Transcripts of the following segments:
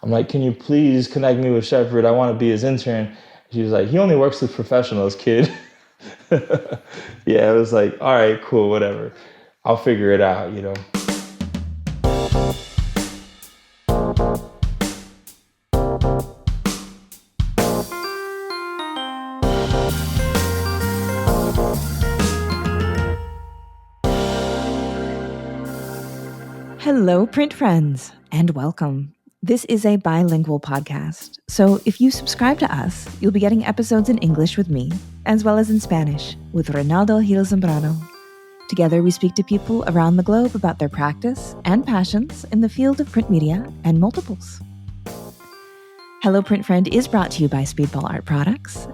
I'm like, can you please connect me with Shepard? I want to be his intern. She was like, he only works with professionals, kid. Yeah, it was like, all right, cool, whatever. I'll figure it out. Hello, print friends, and welcome. This is a bilingual podcast, so if you subscribe to us, you'll be getting episodes in English with me, as well as in Spanish with Reynaldo Gil Zambrano. Together, we speak to people around the globe about their practice and passions in the field of print media and multiples. Hello, Print Friend is brought to you by Speedball Art Products.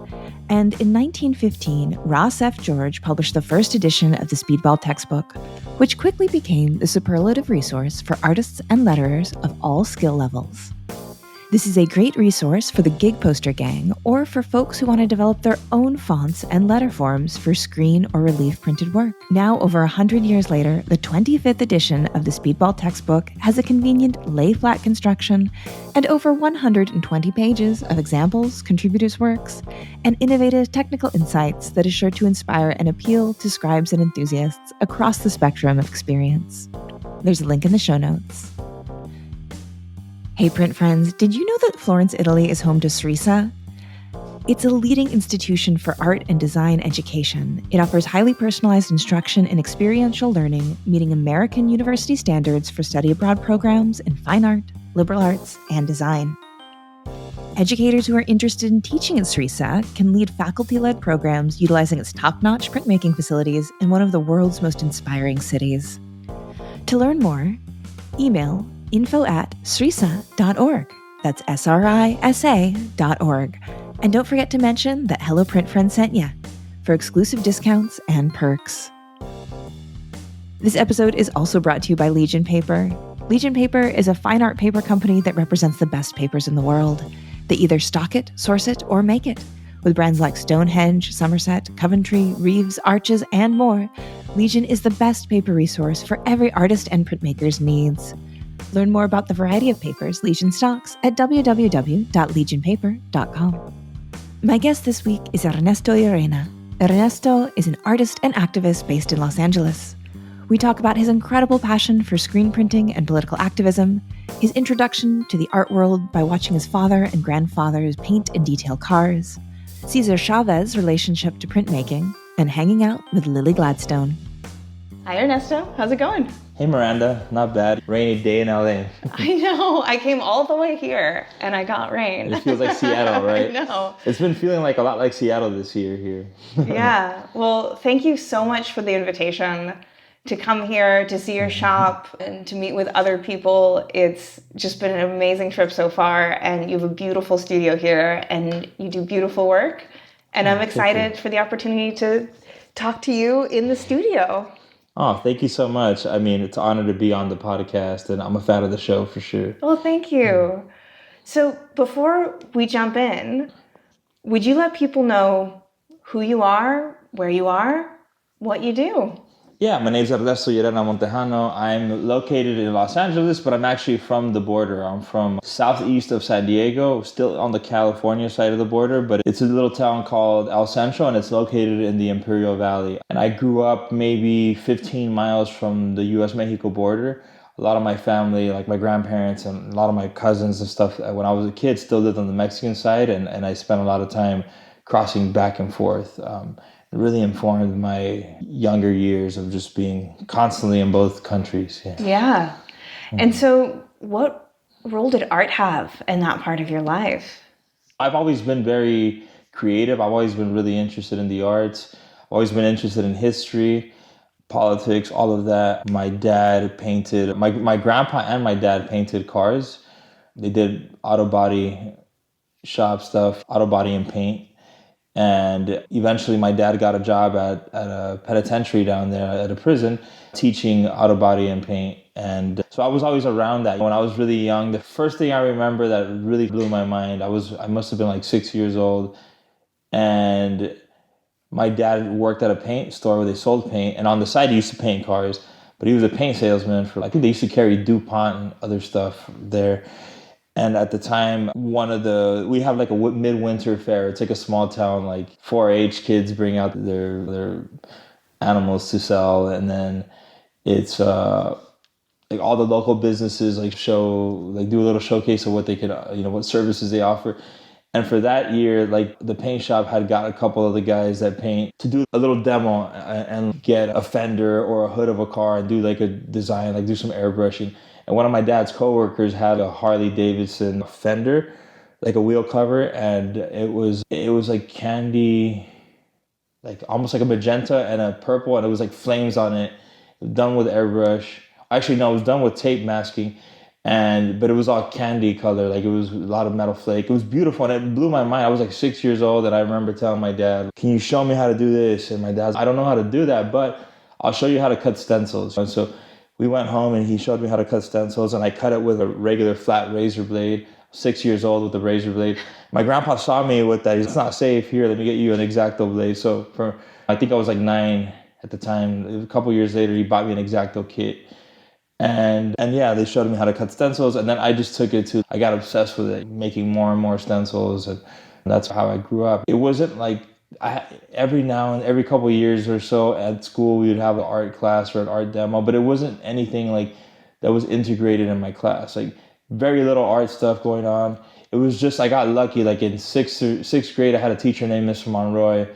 And in 1915, Ross F. George published the first edition of the Speedball textbook, which quickly became the superlative resource for artists and letterers of all skill levels. This is a great resource for the gig poster gang or for folks who want to develop their own fonts and letter forms for screen or relief printed work. Now, over 100 years later, the 25th edition of the Speedball textbook has a convenient lay-flat construction and over 120 pages of examples, contributors' works, and innovative technical insights that is sure to inspire and appeal to scribes and enthusiasts across the spectrum of experience. There's a link in the show notes. Hey, print friends, did you know that Florence, Italy is home to Srisa? It's a leading institution for art and design education. It offers highly personalized instruction and experiential learning, meeting American university standards for study abroad programs in fine art, liberal arts, and design. Educators who are interested in teaching at Srisa can lead faculty-led programs utilizing its top-notch printmaking facilities in one of the world's most inspiring cities. To learn more, email info@srisa.org. That's SRISA.org. And don't forget to mention that Hello Print Friend sent ya for exclusive discounts and perks. This episode is also brought to you by Legion Paper. Legion Paper is a fine art paper company that represents the best papers in the world. They either stock it, source it, or make it. With brands like Stonehenge, Somerset, Coventry, Reeves, Arches, and more, Legion is the best paper resource for every artist and printmaker's needs. Learn more about the variety of papers Legion stocks at www.legionpaper.com. My guest this week is Ernesto Yerena. Ernesto is an artist and activist based in Los Angeles. We talk about his incredible passion for screen printing and political activism, his introduction to the art world by watching his father and grandfathers paint and detail cars, Cesar Chavez's relationship to printmaking, and hanging out with Lily Gladstone. Hi, Ernesto. How's it going? Hey, Miranda. Not bad. Rainy day in LA. I know. I came all the way here, and I got rain. It feels like Seattle, right? I know. It's been feeling like a lot like Seattle this year here. Yeah. Well, thank you so much for the invitation to come here, to see your shop, and to meet with other people. It's just been an amazing trip so far, and you have a beautiful studio here, and you do beautiful work. And I'm excited for the opportunity to talk to you in the studio. Oh, thank you so much. I mean, it's an honor to be on the podcast, and I'm a fan of the show for sure. Well, thank you. So before we jump in, would you let people know who you are, where you are, what you do? Yeah, my name's Ernesto Yerena Montejano. I'm located in Los Angeles, but I'm actually from the border. I'm from southeast of San Diego, still on the California side of the border, but it's a little town called El Centro, and it's located in the Imperial Valley. And I grew up maybe 15 miles from the U.S.-Mexico border. A lot of my family, like my grandparents and a lot of my cousins and stuff, when I was a kid, still lived on the Mexican side, and I spent a lot of time crossing back and forth. It really informed my younger years of just being constantly in both countries. Yeah. And so what role did art have in that part of your life? I've always been very creative. I've always been really interested in the arts. I've always been interested in history, politics, all of that. My dad painted, my grandpa and my dad painted cars. They did auto body shop stuff, auto body and paint. And eventually my dad got a job at a penitentiary down there at a prison teaching auto body and paint. And so I was always around that. When I was really young, the first thing I remember that really blew my mind, I must have been like 6 years old. And my dad worked at a paint store where they sold paint. And on the side, he used to paint cars. But he was a paint salesman for, I think they used to carry DuPont and other stuff there. And at the time, we have like a midwinter fair. It's like a small town, like 4-H kids bring out their animals to sell. And then it's like all the local businesses like do a little showcase of what they could, what services they offer. And for that year, like the paint shop had got a couple of the guys that paint to do a little demo and get a fender or a hood of a car and do like a design, like do some airbrushing. And one of my dad's coworkers had a Harley Davidson fender, like a wheel cover, and it was like candy, like almost like a magenta and a purple, and it was like flames on it, done with airbrush. Actually, no, it was done with tape masking. But it was all candy color, like it was a lot of metal flake. It was beautiful, and it blew my mind. I was like 6 years old, and I remember telling my dad, "Can you show me how to do this?" And my dad's, "I don't know how to do that, but I'll show you how to cut stencils." And so we went home, and he showed me how to cut stencils, and I cut it with a regular flat razor blade. 6 years old with the razor blade. My grandpa saw me with that. He's, "It's not safe. Here, let me get you an X-Acto blade." So I think I was like 9 at the time. A couple years later, he bought me an X-Acto kit. And yeah, they showed me how to cut stencils, and then I just took it I got obsessed with it, making more and more stencils, and that's how I grew up. It wasn't like every couple of years or so at school we would have an art class or an art demo, but it wasn't anything like that was integrated in my class. Like very little art stuff going on. It was just I got lucky. Like in sixth grade, I had a teacher named Mr. Monroy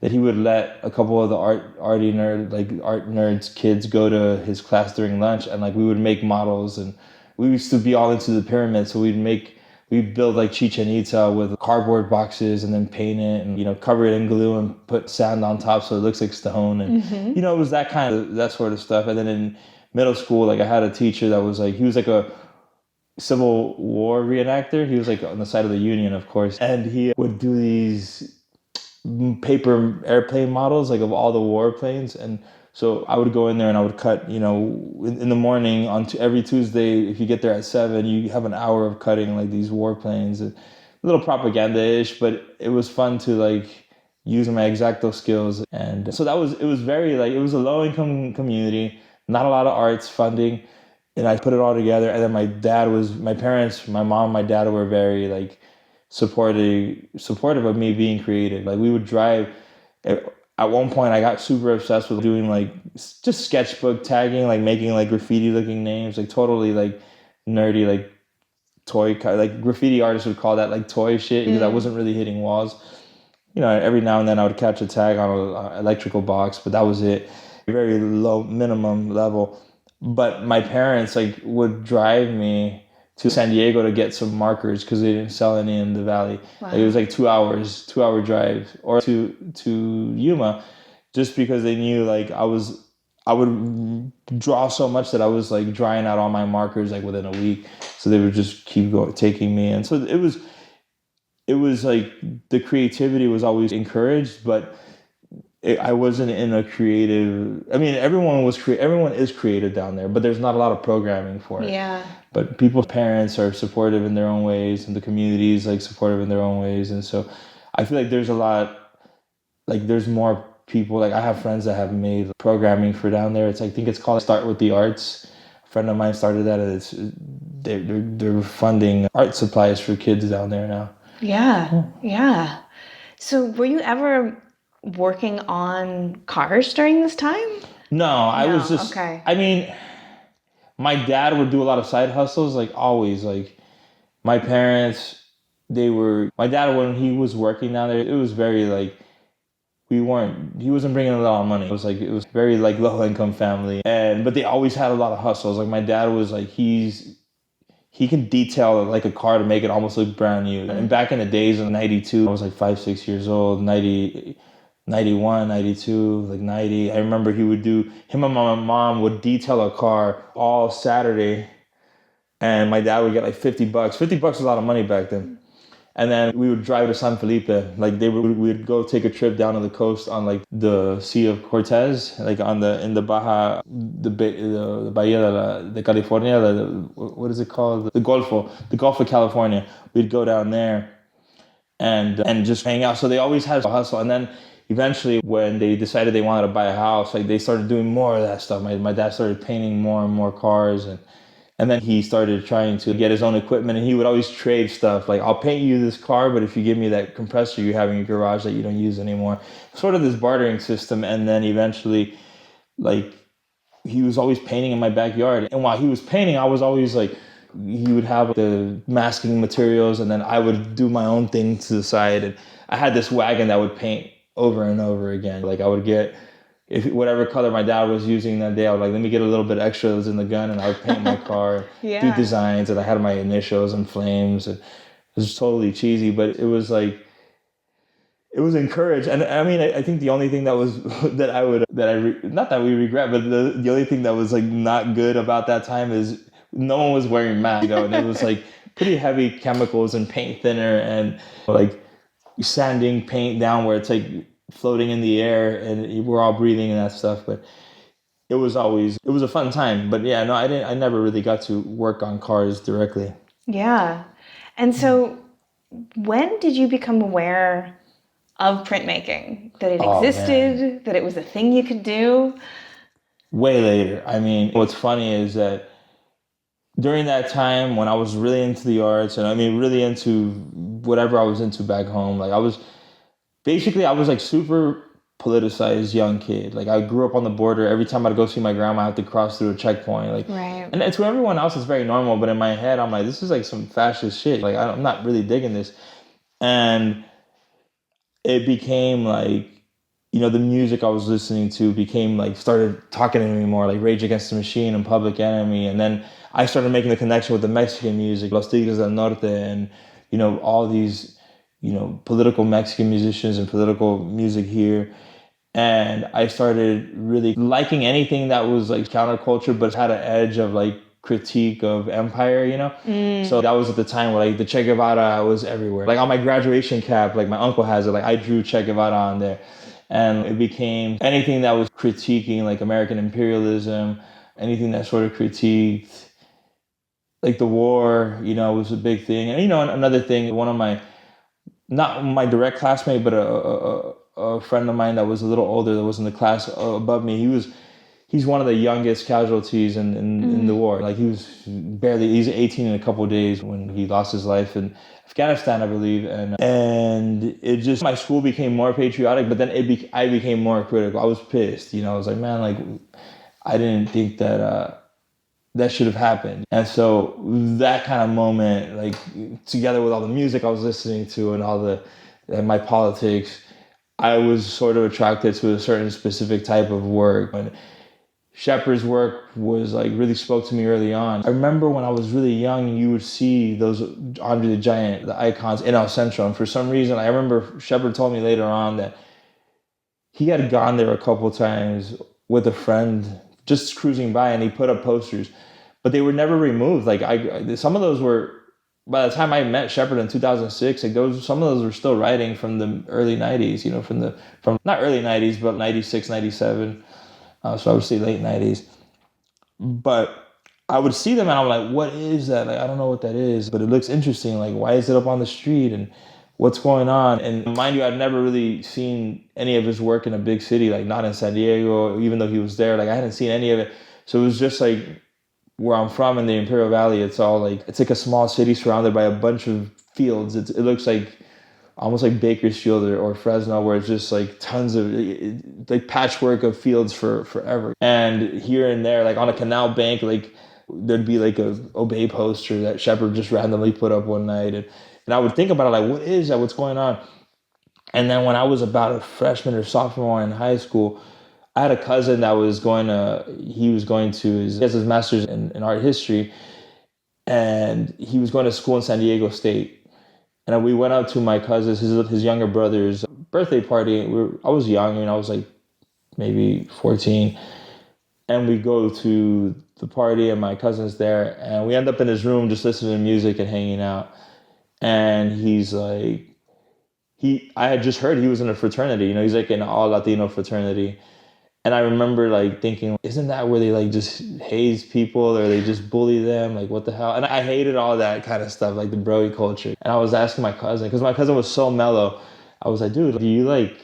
that he would let a couple of the art nerds kids go to his class during lunch, and like we would make models, and we used to be all into the pyramid, so we'd build like Chichen Itza with cardboard boxes and then paint it and cover it in glue and put sand on top so it looks like stone, and it was that sort of stuff. And then in middle school, like I had a teacher that was like, he was like a Civil War reenactor. He was like on the side of the Union, of course, and he would do these paper airplane models like of all the warplanes. And so I would go in there and I would cut, in the morning on every Tuesday, if you get there at 7, you have an hour of cutting like these warplanes. A little propaganda-ish, but it was fun to like use my X-Acto skills. And so it was very like, it was a low-income community, not a lot of arts funding. And I put it all together. And then my parents, my mom, my dad were very like supportive of me being creative. Like we would drive. At one point, I got super obsessed with doing like just sketchbook tagging, like making like graffiti looking names, like totally like nerdy, like toy, like graffiti artists would call that like toy shit because I wasn't really hitting walls. Every now and then I would catch a tag on an electrical box, but that was it. Very low minimum level. But my parents like would drive me to San Diego to get some markers because they didn't sell any in the valley. Wow. Like it was like 2 hour drive, or to Yuma, just because they knew like I would draw so much that I was like drying out all my markers like within a week. So they would just keep taking me. And so it was like the creativity was always encouraged, but I wasn't in a creative. I mean, everyone is creative down there, but there's not a lot of programming for it. Yeah. But people's parents are supportive in their own ways, and the community is like supportive in their own ways. And so I feel like there's a lot, like there's more people. Like I have friends that have made programming for down there. I think it's called Start with the Arts. A friend of mine started that, and they're funding art supplies for kids down there now. Yeah. So were you ever working on cars during this time? No, I was just, okay. I mean, my dad would do a lot of side hustles, like always. Like my parents, my dad, when he was working down there, it was very like, he wasn't bringing a lot of money. It was very like low income family. But they always had a lot of hustles. Like my dad was like, he can detail like a car to make it almost look brand new. And back in the days of 92, I was like 5, 6 years old, 91, 92, like 90. I remember him and my mom would detail a car all Saturday, and my dad would get like $50. $50 was a lot of money back then. And then we would drive to San Felipe. Like we'd go take a trip down to the coast on like the Sea of Cortez, like in the Baja, the Bahia de California, what is it called? The Gulf of California. We'd go down there and just hang out. So they always had a hustle. And then eventually when they decided they wanted to buy a house, like they started doing more of that stuff. My dad started painting more and more cars, and And then he started trying to get his own equipment, and he would always trade stuff. Like, I'll paint you this car, but if you give me that compressor you have in your garage that you don't use anymore. Sort of this bartering system. And then eventually, like, he was always painting in my backyard. And while he was painting, I was always like, he would have the masking materials, and then I would do my own thing to the side. And I had this wagon that would paint over and over again. Like, I would get, if whatever color my dad was using that day, I would like, let me get a little bit extra that was in the gun, and I would paint my car, do designs, and I had my initials and flames. And it was totally cheesy, but it was like, it was encouraged. And I mean, I think the only thing that was, not that we regret, but the only thing that was like not good about that time is no one was wearing masks, and it was like pretty heavy chemicals and paint thinner and like sanding paint down where it's like floating in the air, and we're all breathing and that stuff. But it was a fun time. But yeah, no, I never really got to work on cars directly. Yeah. And so when did you become aware of printmaking? That it existed, that it was a thing you could do? Way later. I mean, what's funny is that during that time when I was really into the arts, and I mean really into whatever I was into back home, like I was like super politicized young kid. Like, I grew up on the border. Every time I'd go see my grandma, I have to cross through a checkpoint. Like, right. And to everyone else, it's very normal. But in my head, I'm like, this is like some fascist shit. Like, I'm not really digging this. And it became like, the music I was listening to became like, started talking to me more, like Rage Against the Machine and Public Enemy. And then I started making the connection with the Mexican music, Los Tigres del Norte, and, all these, political Mexican musicians and political music here. And I started really liking anything that was like counterculture, but had an edge of like critique of empire, So that was at the time where like the Che Guevara was everywhere. Like on my graduation cap, like my uncle has it, like I drew Che Guevara on there. And it became anything that was critiquing like American imperialism, anything that sort of critiqued like the war, was a big thing. And, another thing, one of my, not my direct classmate, but a friend of mine that was a little older, that was in the class above me, he's one of the youngest casualties in the war. Like he's 18 in a couple of days when he lost his life in Afghanistan, I believe. And it just, my school became more patriotic, but then I became more critical. I was pissed, I was like, man, like I didn't think that that should have happened. And so that kind of moment, like together with all the music I was listening to and my politics, I was sort of attracted to a certain specific type of work. And Shepard's work was like really spoke to me early on. I remember when I was really young, you would see those Andre the Giant, the icons in El Centro. And for some reason, I remember Shepard told me later on that he had gone there a couple times with a friend just cruising by, and he put up posters, but they were never removed. Like some of those were, by the time I met Shepard in 2006, like some of those were still writing from the early 90s, from not early 90s, but 96, 97. So I would say late 90s. But I would see them and I'm like, what is that? Like, I don't know what that is, but it looks interesting. Like, why is it up on the street and what's going on? And mind you, I'd never really seen any of his work in a big city, like not in San Diego, even though he was there. Like I hadn't seen any of it. So it was just like where I'm from in the Imperial Valley, it's like a small city surrounded by a bunch of fields. It looks like almost like Bakersfield or Fresno, where it's just like tons of like patchwork of fields for forever. And here and there, like on a canal bank, like there'd be like a Obey poster that Shepard just randomly put up one night. And I would think about it like, what is that? What's going on? And then when I was about a freshman or sophomore in high school, I had a cousin that was he has his master's in art history, and he was going to school in San Diego State. And we went out to my cousin's, his younger brother's birthday party. I was young, I was like maybe 14. And we go to the party and my cousin's there, and we end up in his room just listening to music and hanging out. And he's like, I had just heard he was in a fraternity, he's like in an all Latino fraternity. And I remember like thinking, isn't that where they like just haze people or they just bully them? Like what the hell? And I hated all that kind of stuff, like the broy culture. And I was asking my cousin, because my cousin was so mellow. I was like, dude, do you like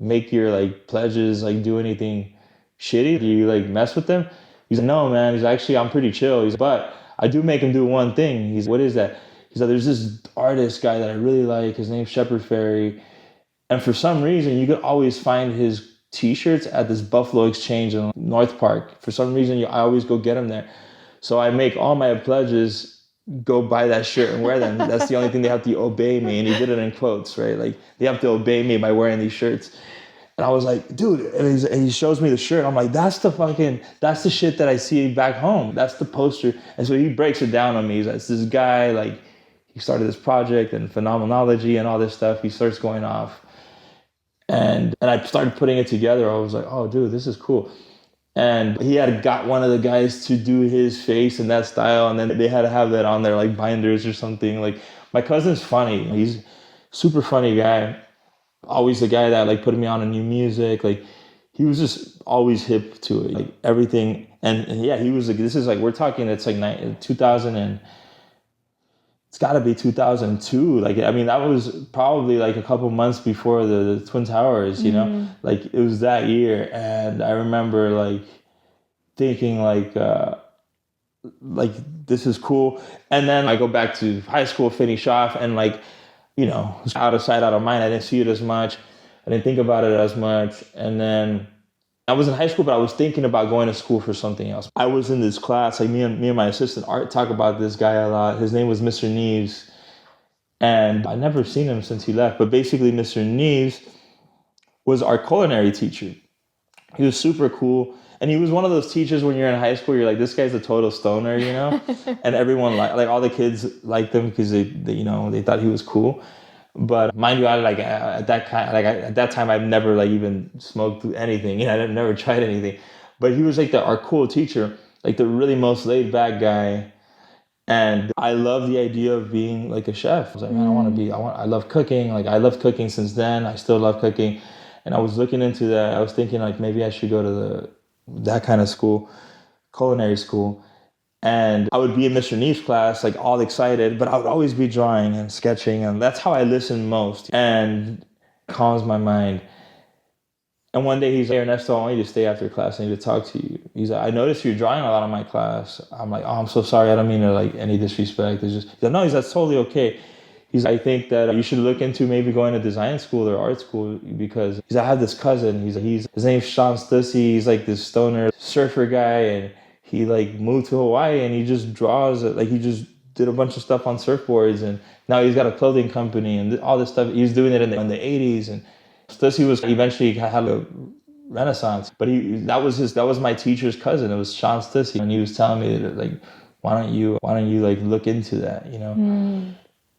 make your like pledges, like do anything shitty? Do you like mess with them? He's like, no, man. He's like, actually, I'm pretty chill. But I do make him do one thing. He's, what is that? He's like, there's this artist guy that I really like. His name's Shepard Fairey. And for some reason, you could always find his T-shirts at this Buffalo Exchange in North Park. For some reason, I always go get them there. So I make all my pledges go buy that shirt and wear them. That's the only thing they have to obey me. And he did it in quotes, right? Like, they have to obey me by wearing these shirts. And I was like, dude, and he shows me the shirt. I'm like, that's the shit that I see back home. That's the poster. And so he breaks it down on me. He's like, it's this guy, like, he started this project and phenomenology and all this stuff. He starts going off. And I started putting it together. I was like, oh, dude, this is cool. And he had got one of the guys to do his face in that style. And then they had to have that on their like binders or something. Like, my cousin's funny. He's a super funny guy. Always the guy that like put me on a new music. Like, he was just always hip to it, like everything. And yeah, he was like, this is like, we're talking, it's like 2000 and it's got to be 2002. Like, I mean, that was probably like a couple months before the Twin Towers, you know, like it was that year. And I remember like thinking like this is cool. And then I go back to high school, finish off, and like, you know, out of sight, out of mind. I didn't see it as much. I didn't think about it as much. And then I was in high school, but I was thinking about going to school for something else. I was in this class, like me and my assistant Art talk about this guy a lot. His name was Mr. Neves. And I never seen him since he left. But basically, Mr. Neves was our culinary teacher. He was super cool. And he was one of those teachers when you're in high school, you're like, this guy's a total stoner, you know? And everyone, like all the kids liked him because they you know, they thought he was cool. But mind you, at that time, I've never like even smoked anything. You know, I've never tried anything. But he was like our cool teacher, like the really most laid back guy. And I love the idea of being like a chef. I was like, man, I love cooking. Like, I loved cooking since then. I still love cooking. And I was looking into that. I was thinking like maybe I should go to that kind of school, culinary school. And I would be in Mr. Neve's class, like all excited, but I would always be drawing and sketching. And that's how I listen most and calms my mind. And one day he's like, Ernesto, I want you to stay after class. I need to talk to you. He's like, I noticed you're drawing a lot in my class. I'm like, oh, I'm so sorry. I don't mean to like any disrespect. It's just, he's like, no, that's totally okay. He's like, I think that you should look into maybe going to design school or art school because I have this cousin. His name's Sean Stussy. He's like this stoner surfer guy. And he like moved to Hawaii and he just draws, like he just did a bunch of stuff on surfboards. And now he's got a clothing company and all this stuff. He was doing it in the 80s. And Stussy was eventually had a renaissance. But that was my teacher's cousin. It was Sean Stussy. And he was telling me that, like, why don't you like look into that, you know?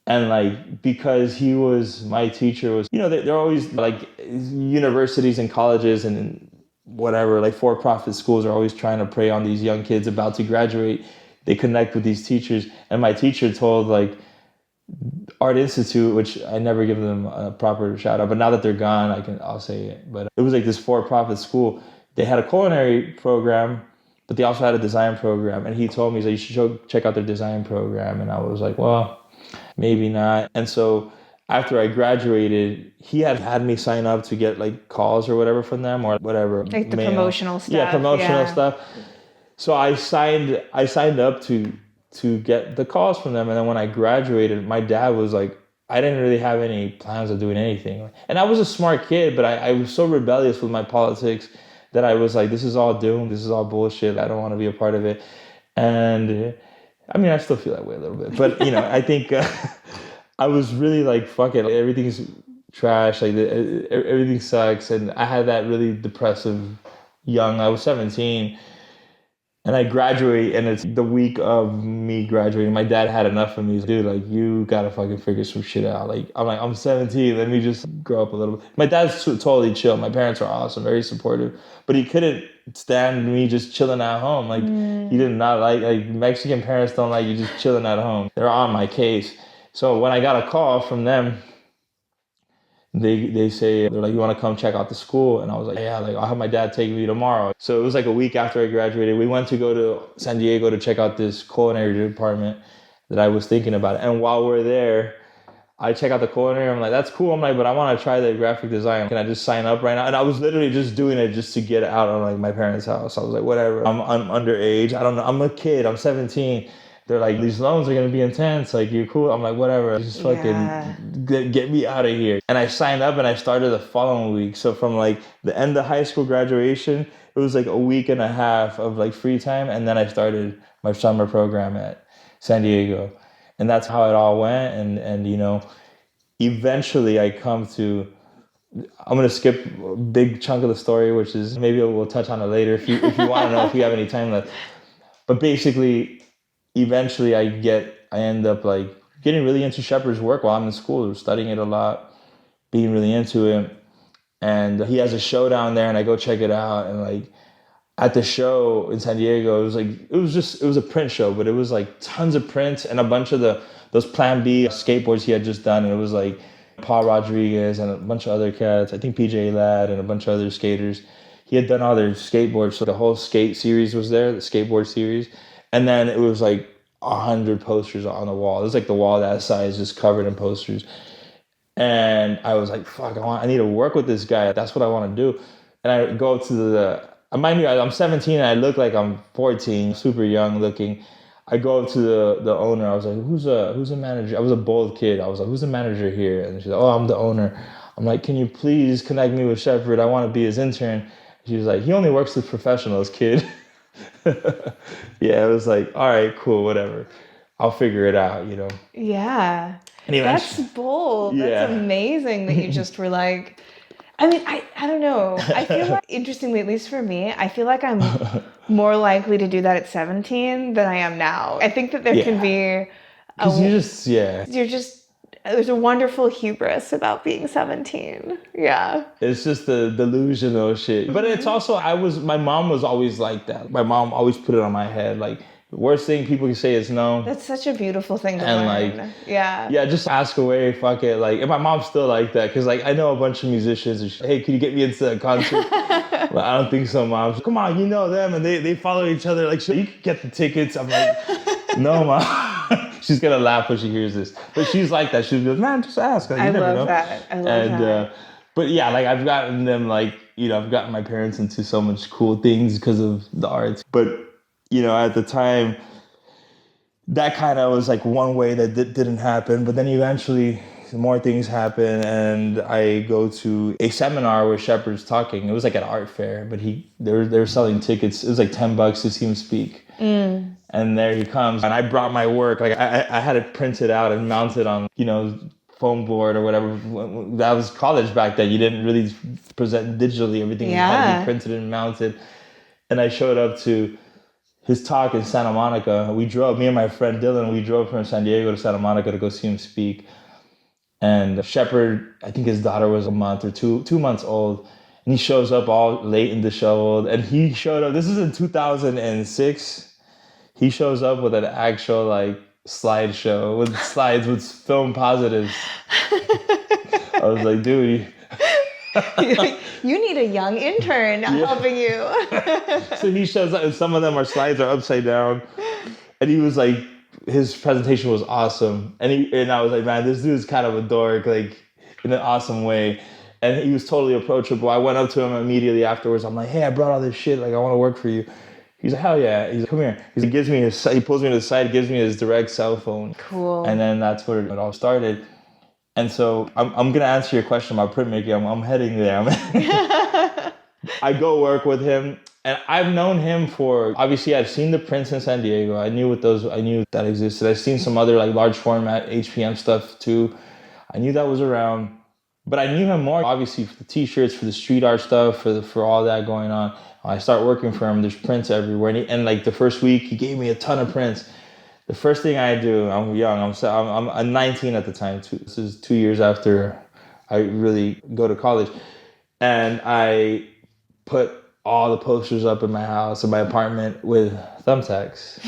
And like, because he was my teacher, was, you know, they're always like universities and colleges and whatever, like for-profit schools are always trying to prey on these young kids about to graduate. They connect with these teachers. And my teacher told like Art Institute, which I never give them a proper shout out, but now that they're gone, I'll say it. But it was like this for-profit school. They had a culinary program, but they also had a design program. And he told me, you should check out their design program. And I was like, well, maybe not. And so after I graduated, he had me sign up to get like calls or whatever from them or whatever. Like the promotional stuff. Yeah, promotional stuff. So I signed up to get the calls from them. And then when I graduated, my dad was like, I didn't really have any plans of doing anything. And I was a smart kid, but I was so rebellious with my politics that I was like, this is all doomed. This is all bullshit. I don't want to be a part of it. And I mean, I still feel that way a little bit. But, you know, I think I was really like, fuck it. Like, everything's trash. Like everything sucks. And I had that really depressive I was 17. And I graduate, and it's the week of me graduating. My dad had enough of me. He's like, dude, like, you gotta fucking figure some shit out. Like, I'm 17. Let me just grow up a little bit. My dad's totally chill. My parents are awesome, very supportive. But he couldn't stand me just chilling at home. Like, he did not like Mexican parents don't like you just chilling at home. They're on my case. So when I got a call from them, they say, they're like, you want to come check out the school? And I was like, yeah, like, I'll have my dad take me tomorrow. So it was like a week after I graduated. We went to go to San Diego to check out this culinary department that I was thinking about. And while we're there, I check out the culinary. I'm like, that's cool. I'm like, but I want to try the graphic design. Can I just sign up right now? And I was literally just doing it just to get out of like my parents' house. I was like, whatever. I'm underage. I don't know. I'm a kid. I'm 17. They're like, these loans are going to be intense. Like, you're cool. I'm like, whatever. Just fucking get me out of here. And I signed up and I started the following week. So from like the end of high school graduation, it was like a week and a half of like free time. And then I started my summer program at San Diego. And that's how it all went. And you know, eventually I come to, I'm going to skip a big chunk of the story, which is maybe we'll touch on it later if you want to know if you have any time left. But basically, eventually I end up like getting really into Shepard's work while I'm in school, studying it a lot, being really into it. And he has a show down there and I go check it out. And like at the show in San Diego, it was a print show, but it was like tons of prints and a bunch of those Plan B skateboards he had just done. And it was like Paul Rodriguez and a bunch of other cats, I think PJ Ladd and a bunch of other skaters. He had done all their skateboards. So the whole skate series was there, the skateboard series. And then it was like 100 posters on the wall. It was like the wall that size, just covered in posters. And I was like, fuck, I need to work with this guy. That's what I want to do. And I go to mind you, I'm 17 and I look like I'm 14, super young looking. I go up to the owner. I was like, who's a manager? I was a bold kid. I was like, who's the manager here? And she's like, oh, I'm the owner. I'm like, can you please connect me with Shepard? I want to be his intern. She was like, he only works with professionals, kid. Yeah, it was like, all right, cool, whatever. I'll figure it out, you know. Yeah. And That's bold. Yeah. That's amazing that you just were like, I mean, I don't know. I feel like, interestingly, at least for me, I feel like I'm more likely to do that at 17 than I am now. I think that there can be... There's a wonderful hubris about being 17. Yeah. It's just the delusional shit. But it's also, my mom was always like that. My mom always put it on my head. Like, the worst thing people can say is no. That's such a beautiful thing to learn. Like, yeah, just ask away, fuck it. Like, and my mom's still like that. Because, like, I know a bunch of musicians. And hey, can you get me into a concert? But I don't think so, Mom. Come on, you know them. And they follow each other. Like, you can get the tickets. I'm like, no, Mom. She's going to laugh when she hears this. But she's like that. She's like, man, just ask. Like, I love that. But yeah, like I've gotten them, like, you know, I've gotten my parents into so much cool things because of the arts. But, you know, at the time, that kind of was like one way that didn't happen. But then eventually more things happen and I go to a seminar where Shepard's talking. It was like an art fair, but they were selling tickets. It was like $10 to see him speak. And there he comes. And I brought my work. Like I had it printed out and mounted on, you know, foam board or whatever. That was college back then. You didn't really present digitally. Everything had to be printed and mounted. And I showed up to his talk in Santa Monica. Me and my friend Dylan, we drove from San Diego to Santa Monica to go see him speak. And Shepard, I think his daughter was a month or two months old. And he shows up all late and disheveled. And he showed up, this is in 2006. He shows up with an actual like slideshow with slides with film positives. I was like, dude. You need a young intern helping you. So he shows up and some of them slides are upside down. And he was like, his presentation was awesome. And I was like, man, this dude's kind of a dork, like in an awesome way. And he was totally approachable. I went up to him immediately afterwards. I'm like, hey, I brought all this shit. Like, I want to work for you. He's like, hell yeah. He's like, come here. He pulls me to the side, gives me his direct cell phone. Cool. And then that's where it all started. And so I'm going to answer your question about printmaking. I'm heading there. I go work with him. And I've known him obviously I've seen the prints in San Diego. I knew that existed. I've seen some other like large format HPM stuff too. I knew that was around. But I knew him more, obviously, for the t-shirts, for the street art stuff, for all that going on. I start working for him. There's prints everywhere. And like the first week, he gave me a ton of prints. The first thing I do, I'm young. I'm 19 at the time. This is 2 years after I really go to college. And I put all the posters up in my house, in my apartment with thumbtacks.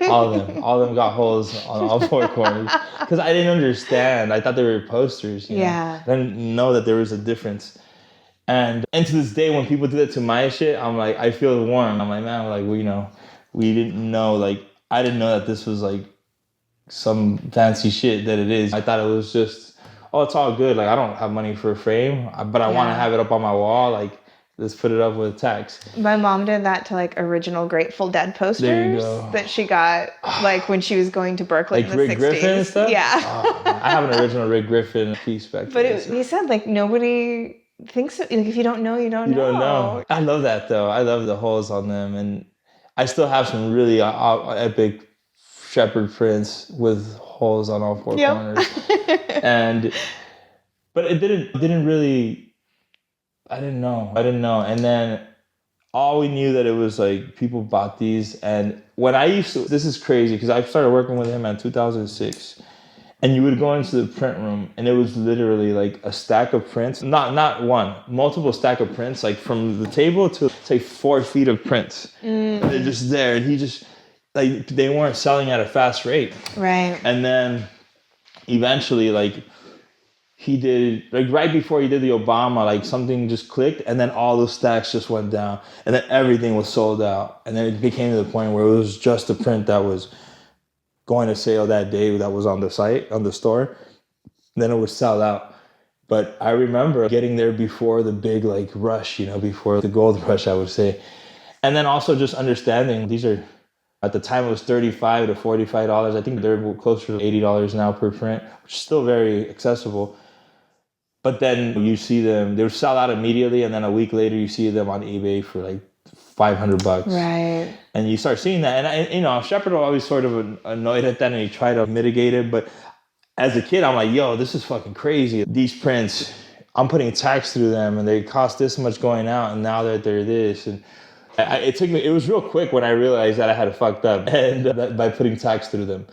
All of them got holes on all four corners. Because I didn't understand. I thought they were posters. You know? I didn't know that there was a difference. And to this day, when people do that to my shit, I'm like, I feel warm. I'm like, man, like, we didn't know, like, I didn't know that this was like some fancy shit that it is. I thought it was just, oh, it's all good. Like, I don't have money for a frame, but I want to have it up on my wall. Like, Let's put it up with tax. My mom did that to like original Grateful Dead posters There you go. that she got like when she was going to Berkeley Like in the Rick 60s. Griffin and stuff? Yeah. Oh, man. I have an original Rick Griffin piece back there. But he said like nobody thinks like if you don't know, you don't know. You don't know. I love that though. I love the holes on them, and I still have some really epic shepherd prints with holes on all four corners. But it didn't really. I didn't know. And then all we knew that it was like people bought these, and when I used to, this is crazy because I started working with him in 2006, and you would go into the print room and it was literally like a stack of prints, not one, multiple stack of prints, like from the table to say 4 feet of prints. And they're just there, and he just like they weren't selling at a fast rate. Right. And then eventually like he did, like right before he did the Obama, like something just clicked, and then all the stacks just went down, and then everything was sold out. And then it became to the point where it was just the print that was going to sale that day that was on the site, on the store. Then it would sell out. But I remember getting there before the big like rush, before the gold rush, I would say. And then also just understanding these are, at the time it was $35 to $45. I think they're closer to $80 now per print, which is still very accessible. But then you see them, they would sell out immediately, and then a week later you see them on eBay for like $500. Right. And you start seeing that. And Shepherd was always sort of annoyed at that, and he tried to mitigate it. But as a kid, I'm like, yo, this is fucking crazy. These prints, I'm putting tax through them, and they cost this much going out, and now that they're this. And it was real quick when I realized that I had fucked up and by putting tax through them.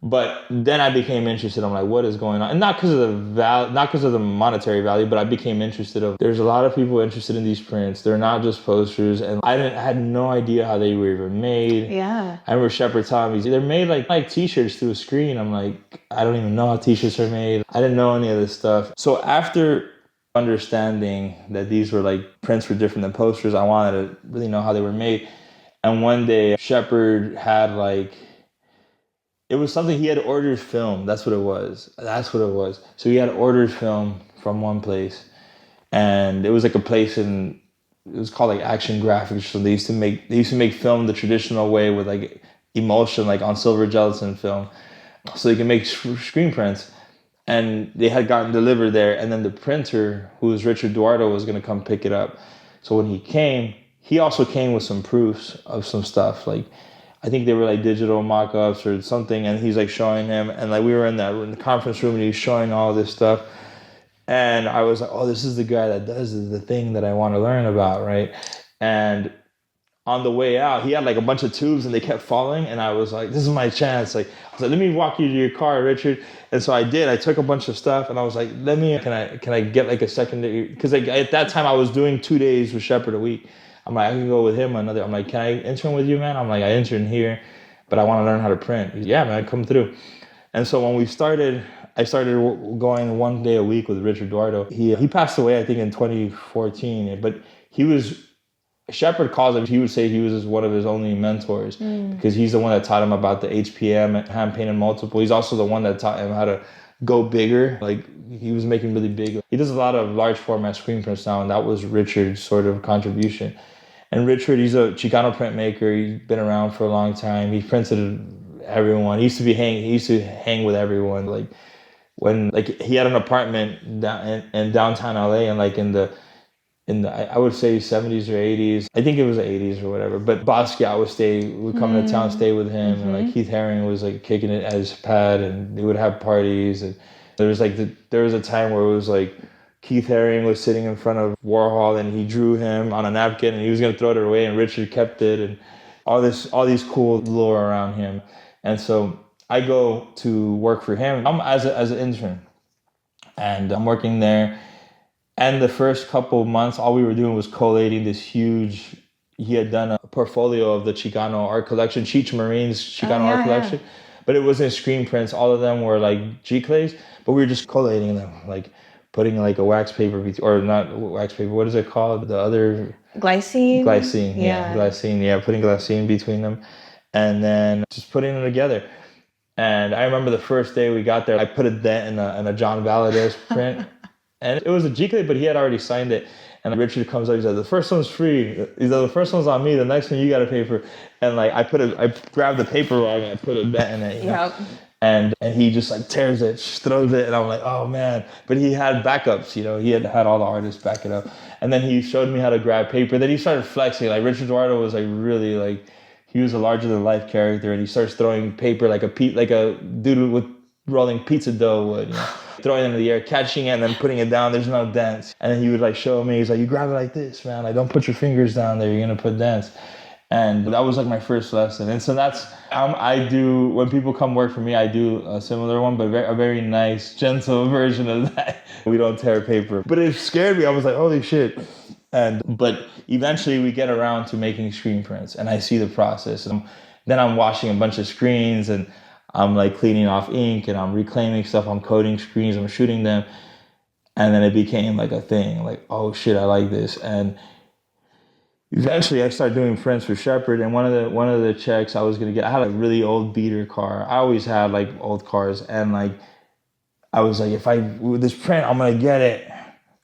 But then I became interested. I'm like, what is going on? And not because of the monetary value, but I became interested of, there's a lot of people interested in these prints. They're not just posters. And I had no idea how they were even made. Yeah. I remember Shepherd telling me, they're made like t-shirts through a screen. I'm like, I don't even know how t-shirts are made. I didn't know any of this stuff. So after understanding that these were like prints were different than posters, I wanted to really know how they were made. And one day Shepherd had like, it was something he had ordered film. That's what it was. So he had ordered film from one place, and it was like a place it was called like Action Graphics. So they used to make film the traditional way with like emulsion, like on silver gelatin film, so they can make screen prints. And they had gotten delivered there, and then the printer, who was Richard Duardo, was going to come pick it up. So when he came, he also came with some proofs of some stuff, like I think they were like digital mock-ups or something, and he's like showing him, and like we were in the conference room and he was showing all this stuff, and I was like, oh, this is the guy that does the thing that I want to learn about, right? And on the way out, he had like a bunch of tubes and they kept falling, and I was like, this is my chance. Like I was like, let me walk you to your car, Richard. And so I did. I took a bunch of stuff, and I was like, can I get like a secondary, because like, at that time I was doing 2 days with Shepherd a week. I'm like, I can go with him another. I'm like, can I intern with you, man? I'm like, I intern here, but I want to learn how to print. He's, yeah, man, come through. And so when I started going 1 day a week with Richard Duardo. He passed away, I think, in 2014, but Shepherd calls him, he would say he was one of his only mentors, because he's the one that taught him about the HPM, hand painted multiple. He's also the one that taught him how to go bigger. Like he was making really big. He does a lot of large format screen prints now, and that was Richard's sort of contribution. And Richard, he's a Chicano printmaker. He's been around for a long time. He printed everyone. He used to hang with everyone. Like when he had an apartment down in downtown LA, and like in the I would say 70s or 80s. I think it was the 80s or whatever. But Basquiat would come to town, stay with him, and like Keith Haring was like kicking it at his pad, and they would have parties. And there was a time where it was like Keith Haring was sitting in front of Warhol, and he drew him on a napkin, and he was gonna throw it away, and Richard kept it, and all these cool lore around him. And so I go to work for him. I'm as an intern, and I'm working there. And the first couple of months, all we were doing was collating this huge. He had done a portfolio of the Chicano art collection, Cheech Marine's Chicano art collection, but it wasn't screen prints. All of them were like G-clays, but we were just collating them, like putting like a wax paper, or not wax paper, what is it called? The other... Glycine? Glycine, yeah, putting glycine between them, and then just putting them together. And I remember the first day we got there, I put a dent in a John Valadez print. And it was a GK, but he had already signed it. And Richard comes up, he said, the first one's free. He said, the first one's on me, the next one you got to pay for. And like, I grabbed the paper roll and I put a bet in it, you know? And he just like tears it, throws it, and I'm like, oh man. But he had backups, you know, he had all the artists back it up. And then he showed me how to grab paper. Then he started flexing. Like Richard Eduardo was like really like, he was a larger than life character, and he starts throwing paper like a dude with rolling pizza dough would, you know, throwing it into the air, catching it, and then putting it down. There's no dents. And then he would like show me, he's like, you grab it like this, man. Like, don't put your fingers down there. You're gonna put dents. And that was like my first lesson. And so that's, I do, when people come work for me, I do a similar one, but a very nice, gentle version of that. We don't tear paper. But it scared me. I was like, holy shit. But eventually we get around to making screen prints, and I see the process. And then I'm washing a bunch of screens, and I'm like cleaning off ink, and I'm reclaiming stuff. I'm coating screens, I'm shooting them. And then it became like a thing, like, oh shit, I like this. And eventually I started doing prints for Shepherd, and one of the checks I was gonna get, I had a really old beater car. I always had like old cars, and like I was like, with this print, I'm gonna get it,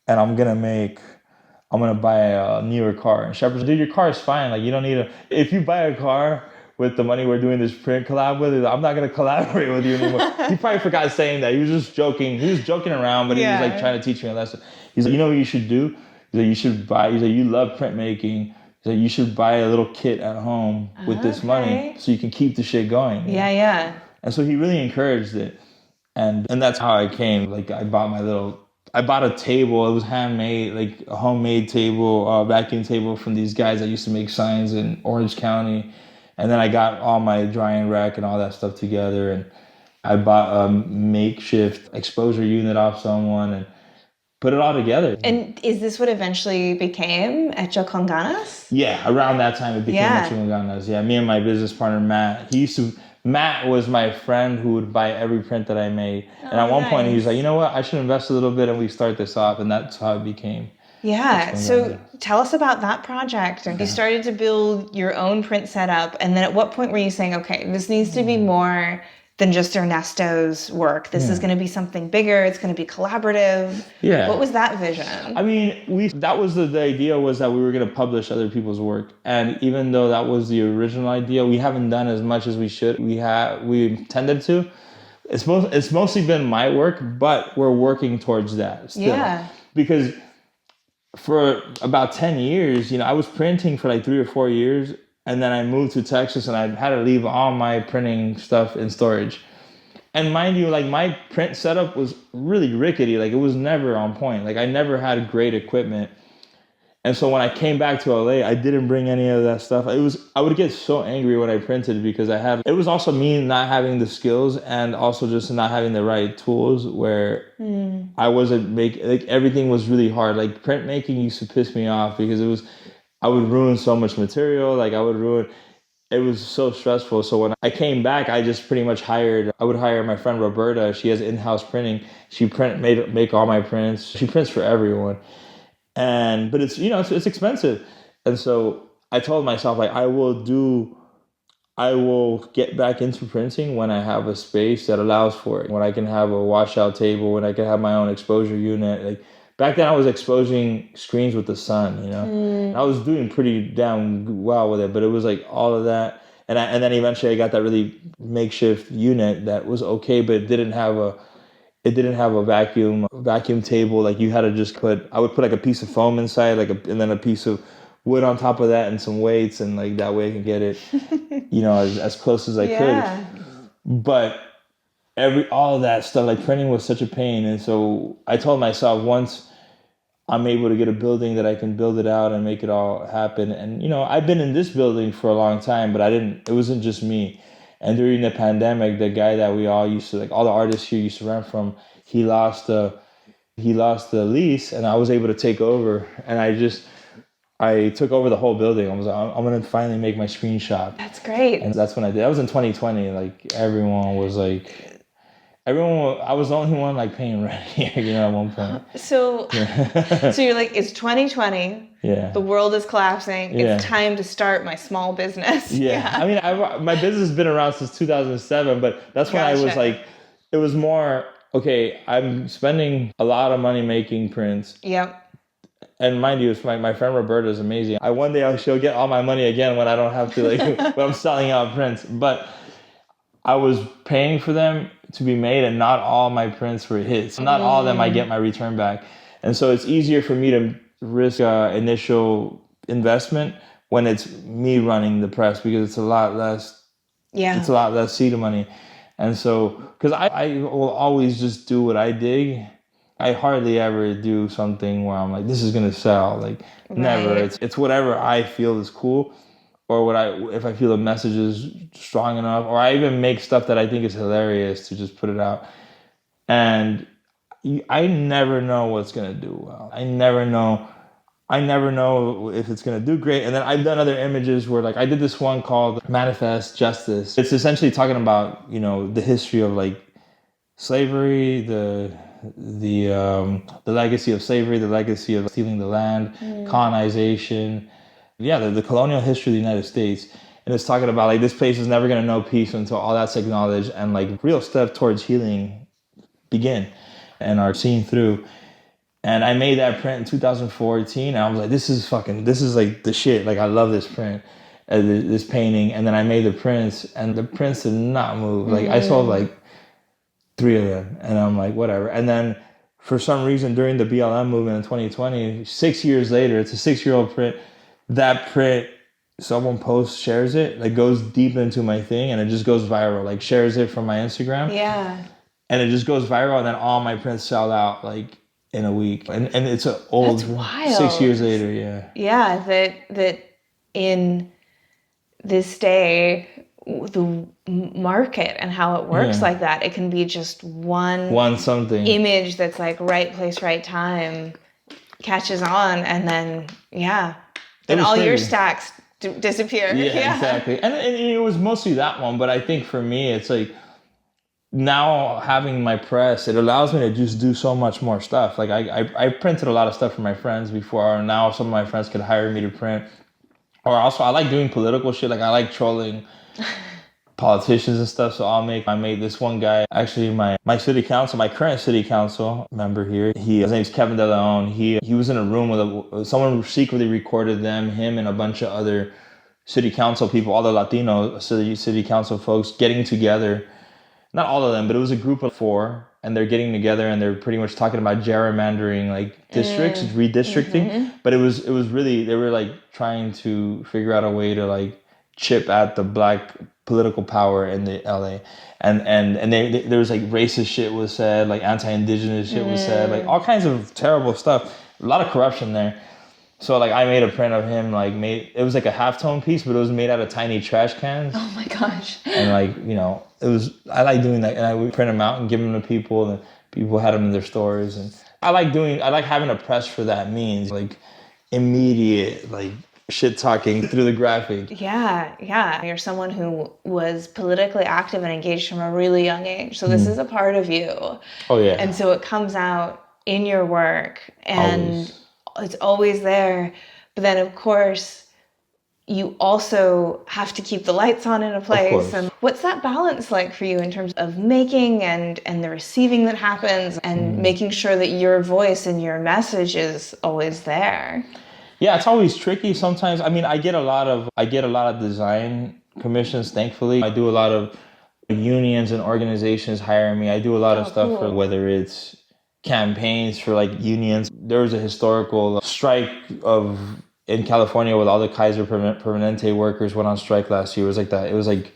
and I'm gonna buy a newer car. And Shepherd said, dude, your car is fine. Like, you don't need if you buy a car with the money we're doing this print collab with, I'm not gonna collaborate with you anymore. He probably forgot saying that. He was just joking. He was joking around, but he was like trying to teach me a lesson. He's like, you know what you should do? He's like, you should buy, he's like, you love printmaking. He's like, you should buy a little kit at home with this money so you can keep the shit going. Yeah. And so he really encouraged it. And that's how I came. Like, I bought a table. It was handmade, like a homemade table, vacuum table from these guys that used to make signs in Orange County. And then I got all my drying rack and all that stuff together. And I bought a makeshift exposure unit off someone and put it all together. And is this what eventually became Hecho con Ganas? Yeah, around that time it became Hecho con Ganas. Yeah, me and my business partner, Matt. Matt was my friend who would buy every print that I made. And at one point he was like, you know what, I should invest a little bit and we start this off. And that's how it became. Yeah. So tell us about that project. You started to build your own print setup. And then at what point were you saying, okay, this needs to be more than just Ernesto's work. This is going to be something bigger. It's going to be collaborative. Yeah. What was that vision? I mean, that was the idea, was that we were going to publish other people's work. And even though that was the original idea, we haven't done as much as we should. We intended to. It's mostly been my work, but we're working towards that still. Yeah. Because for about 10 years, I was printing for like 3 or 4 years. And then I moved to Texas and I had to leave all my printing stuff in storage. And mind you, like, my print setup was really rickety. Like, it was never on point. Like, I never had great equipment. And so when I came back to LA, I didn't bring any of that stuff. I would get so angry when I printed because it was also me not having the skills and also just not having the right tools where I wasn't everything was really hard. Like, printmaking used to piss me off because I would ruin so much material. It was so stressful. So when I came back, I just pretty much I would hire my friend Roberta. She has in-house printing. She make all my prints. She prints for everyone. But it's expensive. And so I told myself, like, I will get back into printing when I have a space that allows for it. When I can have a washout table, when I can have my own exposure unit. Like, back then I was exposing screens with the sun, And I was doing pretty damn well with it, but it was like all of that. And then eventually I got that really makeshift unit that was okay, but it didn't have a vacuum table. Like, you had to I would put like a piece of foam inside, and then a piece of wood on top of that and some weights, and like that way I could get it, as close as I could. But all of that stuff, like, printing was such a pain. And so I told myself, once I'm able to get a building that I can build it out and make it all happen. And, I've been in this building for a long time, but it wasn't just me. And during the pandemic, the guy that we all used to, like, all the artists here used to rent from, he lost the lease, and I was able to take over. And I took over the whole building. I was like, I'm going to finally make my screen shop. That's great. And that's when I did. That was in 2020. Like, everyone was like... I was the only one like paying rent here, at one point. So you're like, it's 2020. Yeah. The world is collapsing. It's time to start my small business. Yeah. I mean, my business has been around since 2007, but that's when I was like, it was more, okay, I'm spending a lot of money making prints. Yep. And mind you, it's my friend Roberta is amazing. One day she'll get all my money again when I don't have to, like, when I'm selling out prints. But I was paying for them to be made, and not all my prints were hits. Not all of them I get my return back. And so it's easier for me to risk initial investment when it's me running the press, because it's a lot less. Yeah. It's a lot less seed money. And so, because I will always just do what I dig. I hardly ever do something where I'm like, this is gonna sell. Like, never. It's whatever I feel is cool, or if I feel the message is strong enough, or I even make stuff that I think is hilarious to just put it out. And I never know what's gonna do well. I never know if it's gonna do great. And then I've done other images where, like, I did this one called Manifest Justice. It's essentially talking about, the history of, like, slavery, the legacy of slavery, the legacy of stealing the land, colonization, the colonial history of the United States. And it's talking about, like, this place is never going to know peace until all that's acknowledged, and, like, real steps towards healing begin and are seen through. And I made that print in 2014, and I was like, this is like the shit. Like, I love this print, this painting. And then I made the prints, and the prints did not move. Like, I sold like 3 of them, and I'm like, whatever. And then for some reason during the BLM movement in 2020, 6 years later, it's a 6-year-old print. That print, someone shares it, like, goes deep into my thing, and it just goes viral. Like, shares it from my Instagram. Yeah. And it just goes viral, and then all my prints sell out, like, in a week. And it's an old, that's wild. 6 years later, yeah. Yeah, that in this day, the market and how it works like that, it can be just one something image that's like right place, right time, catches on, and then then all your stacks disappear. Yeah, exactly. And it was mostly that one, but I think for me, it's like, now having my press, it allows me to just do so much more stuff. Like, I printed a lot of stuff for my friends before, and now some of my friends could hire me to print. Or also, I like doing political shit. Like, I like trolling politicians and stuff. So I made this one guy, actually my current city council member here. His name's Kevin De Leon. He was in a room with someone secretly recorded him and a bunch of other city council people, all the Latino city council folks getting together. Not all of them, but it was a group of 4, and they're getting together, and they're pretty much talking about gerrymandering, like, districts, redistricting. But it was really, they were, like, trying to figure out a way to, like, chip at the Black political power in the LA. And there was, like, racist shit was said, like, anti-indigenous shit was said, like, all kinds of terrible stuff. A lot of corruption there. So, like, I made a print of him, like, it was like a halftone piece, but it was made out of tiny trash cans. Oh my gosh. And, like, I like doing that, and I would print them out and give them to people, and people had them in their stores. And I like having a press for that means, like, immediate, like, shit talking through the graphic. Yeah. You're someone who was politically active and engaged from a really young age. So this is a part of you. Oh, yeah. And so it comes out in your work, and it's always there. But then, of course, you also have to keep the lights on in a place. And what's that balance like for you in terms of making and the receiving that happens, and making sure that your voice and your message is always there? Yeah, it's always tricky sometimes. I mean, I get a lot of design commissions, thankfully. I do a lot of unions and organizations hiring me. I do a lot of stuff for, whether it's campaigns for, like, unions. There was a historical strike in California with all the Kaiser Permanente workers went on strike last year. It was like that. I think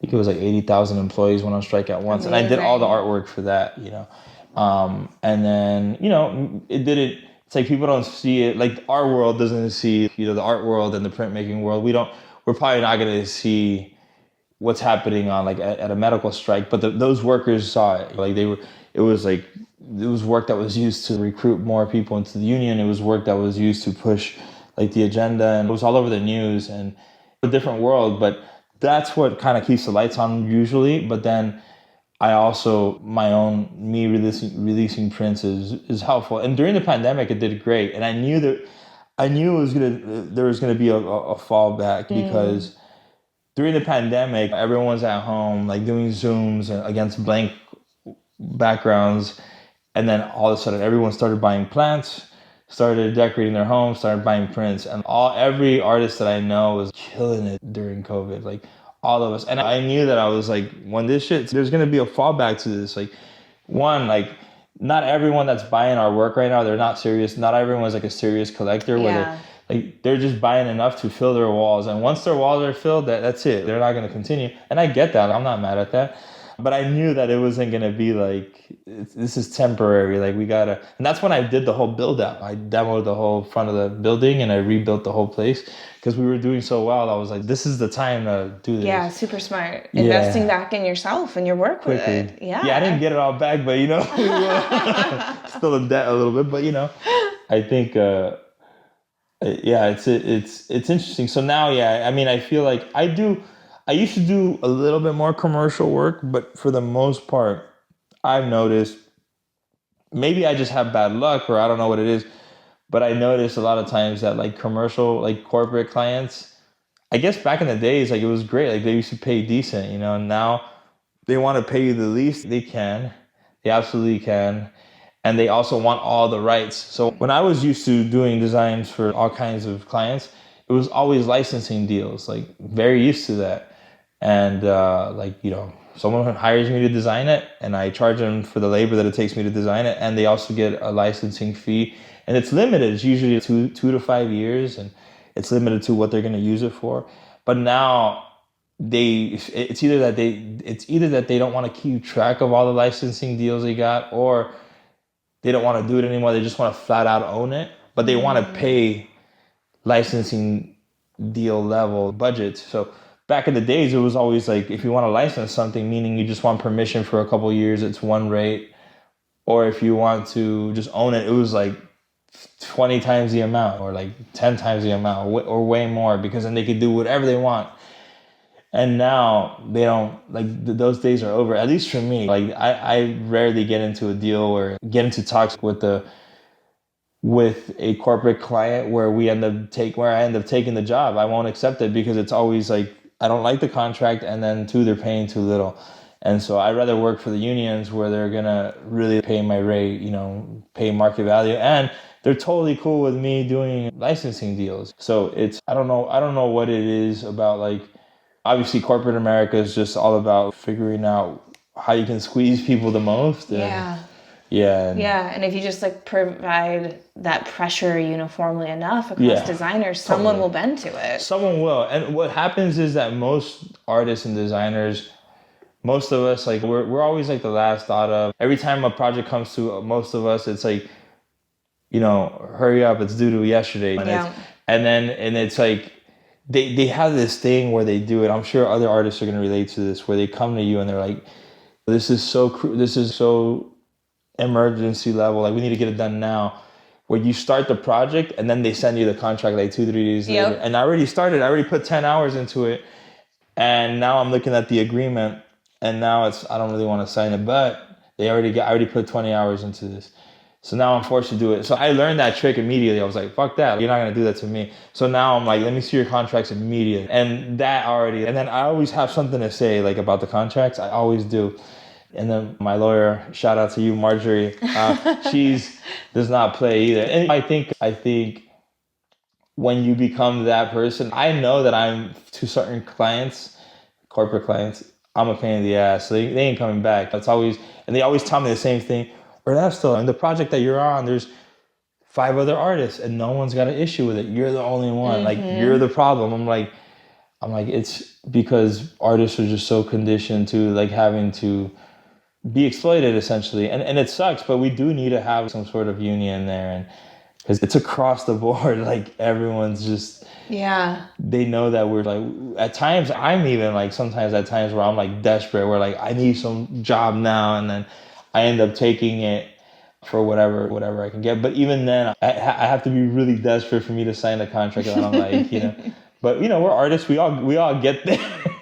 it was like 80,000 employees went on strike at once. Amazing. And I did all the artwork for that, and then, it's like people don't see it. Like, our world doesn't see, the art world and the printmaking world. We're probably not going to see what's happening on, like, at a medical strike, but those workers saw it. Like, it was work that was used to recruit more people into the union. It was work that was used to push, like, the agenda, and it was all over the news, and a different world. But that's what kind of keeps the lights on usually. But then I also, releasing prints is helpful. And during the pandemic, it did great. And I knew there was gonna be a fallback, because during the pandemic, everyone's at home, like, doing Zooms against blank backgrounds. And then all of a sudden, everyone started buying plants, started decorating their homes, started buying prints. And every artist that I know was killing it during COVID, like all of us. And I knew that I was like, when this shit, there's going to be a fallback to this. Like, one, like, not everyone that's buying our work right now, they're not serious. Not everyone's like a serious collector where they're just buying enough to fill their walls. And once their walls are filled, that's it. They're not going to continue. And I get that. I'm not mad at that. But I knew that it wasn't going to be like, this is temporary. Like, we got to, and that's when I did the whole build out. I demoed the whole front of the building and I rebuilt the whole place because we were doing so well. I was like, this is the time to do this. Yeah, super smart. Investing back in yourself and your work quickly. With it. Yeah. Yeah, I didn't get it all back, but we were still in debt a little bit. But, I think, it's interesting. So now, I mean, I feel like I used to do a little bit more commercial work, but for the most part, I've noticed, maybe I just have bad luck or I don't know what it is, but I noticed a lot of times that like commercial, like corporate clients, I guess back in the days, like it was great. Like they used to pay decent, and now they want to pay you the least they can. They absolutely can. And they also want all the rights. So when I was used to doing designs for all kinds of clients, it was always licensing deals, like very used to that. And someone hires me to design it and I charge them for the labor that it takes me to design it. And they also get a licensing fee and it's limited. It's usually 2 to 5 years and it's limited to what they're going to use it for. But now it's either that they don't want to keep track of all the licensing deals they got, or they don't want to do it anymore. They just want to flat out own it, but they want to pay licensing deal level budgets. So back in the days, it was always like, if you want to license something, meaning you just want permission for a couple of years, it's one rate. Or if you want to just own it, it was like 20 times the amount or like 10 times the amount or way more, because then they could do whatever they want. And now they don't, like those days are over, at least for me. Like I rarely get into a deal or get into talks with a corporate client where I end up taking the job. I won't accept it because it's always like, I don't like the contract, and then 2, they're paying too little. And so I'd rather work for the unions where they're gonna really pay my rate, pay market value, and they're totally cool with me doing licensing deals. So I don't know what it is about, like, obviously corporate America is just all about figuring out how you can squeeze people the most. And, and if you just like provide that pressure uniformly enough across designers, someone will bend to it. Someone will. And what happens is that most artists and designers, most of us, like we're always like the last thought of. Every time a project comes to most of us, it's like, hurry up, it's due to yesterday. And it's like they have this thing where they do it. I'm sure other artists are going to relate to this, where they come to you and they're like, this is so emergency level, like we need to get it done now, where you start the project and then they send you the contract like 2-3 days later. And I already put 10 hours into it, and now I'm looking at the agreement and now I don't really want to sign it, but I already put 20 hours into this, so now I'm forced to do it. So I learned that trick immediately. I was like, fuck that, you're not going to do that to me. So now I'm like, let me see your contracts immediately. And then I always have something to say, like, about the contracts. I always do. And then my lawyer, shout out to you, Marjorie, she does not play either. And I think when you become that person, I know that I'm, to certain clients, corporate clients, I'm a pain in the ass. So they ain't coming back. And they always tell me the same thing. Ernesto, in the project that you're on, there's 5 other artists and no one's got an issue with it. You're the only one. Like, you're the problem. I'm like, it's because artists are just so conditioned to like having to be exploited essentially, and it sucks, but we do need to have some sort of union there, and because it's across the board, like everyone's just they know that we're like, at times I'm even like, sometimes at times where I'm like desperate, where like I need some job now, and then I end up taking it for whatever I can get. But even then I have to be really desperate for me to sign a contract that I'm like, but we're artists, we all get there.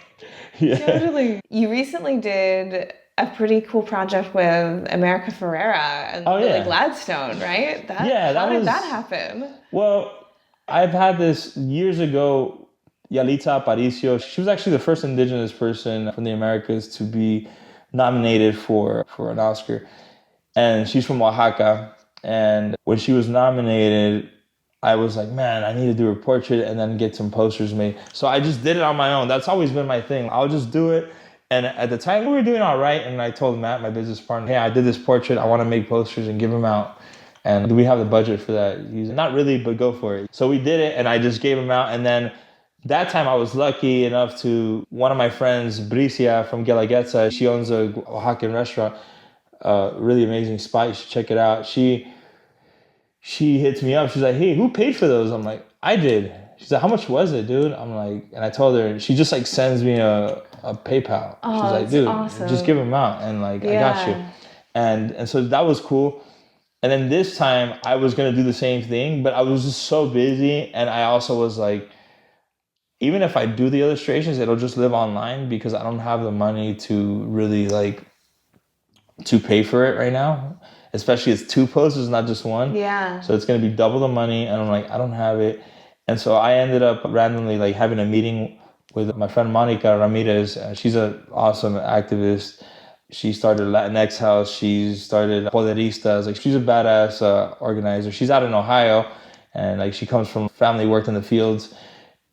Totally. You recently did a pretty cool project with America Ferrera and Lily Gladstone, right? How did that happen? Well, I've had this years ago. Yalitza Aparicio, she was actually the first indigenous person from the Americas to be nominated for an Oscar. And she's from Oaxaca. And when she was nominated, I was like, man, I need to do her portrait and then get some posters made. So I just did it on my own. That's always been my thing. I'll just do it. And at the time, we were doing all right. And I told Matt, my business partner, hey, I did this portrait. I want to make posters and give them out. And do we have the budget for that? He's like, not really, but go for it. So we did it, and I just gave them out. And then that time I was lucky enough to, one of my friends, Bricia from Guelaguetza, she owns a Oaxacan restaurant, really amazing spot. You should check it out. She hits me up. She's like, hey, who paid for those? I'm like, I did. She's like, how much was it, dude? I'm like, and I told her, she just like sends me a PayPal. Oh, she's like, dude, awesome. Just give them out. And like, I got you. And so that was cool. And then this time I was going to do the same thing, but I was just so busy. And I also was like, even if I do the illustrations, it'll just live online because I don't have the money to really like, to pay for it right now. Especially it's 2 posters, not just one. Yeah. So it's going to be double the money. And I'm like, I don't have it. And so I ended up randomly like having a meeting with my friend Monica Ramirez. She's an awesome activist. She started Latinx House. She started Poderistas. Like she's a badass organizer. She's out in Ohio, and like she comes from family worked in the fields,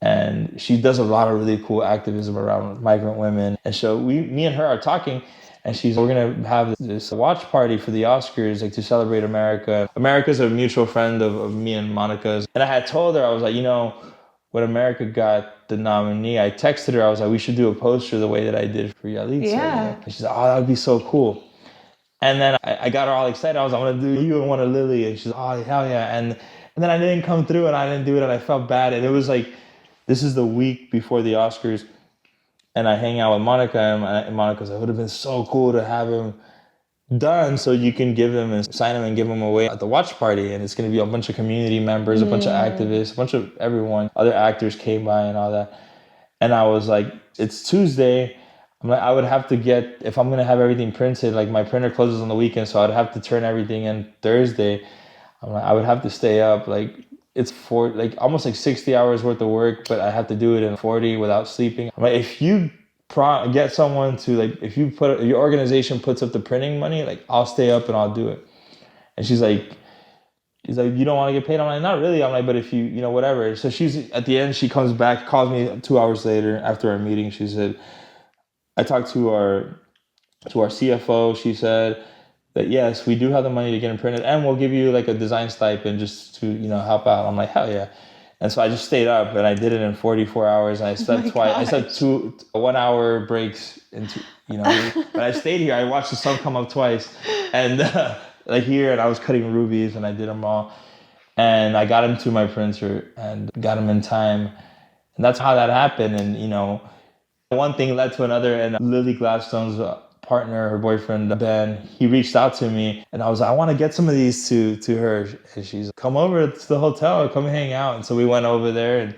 and she does a lot of really cool activism around migrant women. And so me and her are talking, and we're gonna have this watch party for the Oscars, like to celebrate America. America's a mutual friend of me and Monica's, and I had told her, I was like, when America got the nominee, I texted her, I was like, we should do a poster the way that I did for Yalitza. Yeah. And she's like, oh, that would be so cool. And then I got her all excited. I was like, I want to do you and one of Lily. And she's like, oh, hell yeah. And then I didn't come through and I didn't do it and I felt bad. And it was like, this is the week before the Oscars. And I hang out with Monica and Monica's like, it would have been so cool to have him done so you can give him and sign him and give him away at the watch party. And it's going to be a bunch of community members, a bunch of activists, a bunch of everyone, other actors came by and all that. And I was like, it's Tuesday. I'm like, I would have to if I'm going to have everything printed, like my printer closes on the weekend, so I'd have to turn everything in Thursday. I'm like, I would have to stay up. Like it's almost like 60 hours worth of work, but I have to do it in 40 without sleeping. I'm like, if you get someone to like, if your organization puts up the printing money, like I'll stay up and I'll do it. And she's like, you don't want to get paid? I'm like, not really. I'm like, but if you whatever. So at the end, she comes back, calls me 2 hours later after our meeting. She said, I talked to our CFO. She said that yes, we do have the money to get them printed and we'll give you like a design stipend just to, help out. I'm like, hell yeah. And so I just stayed up and I did it in 44 hours and I slept twice. I slept 2 1-hour breaks but I stayed here. I watched the sun come up twice and and I was cutting rubies and I did them all. And I got them to my printer and got them in time. And that's how that happened. And, one thing led to another. And Lily Gladstone's partner, her boyfriend, Ben, he reached out to me and I was like, I want to get some of these to her. And she's like, come over to the hotel, come hang out. And so we went over there and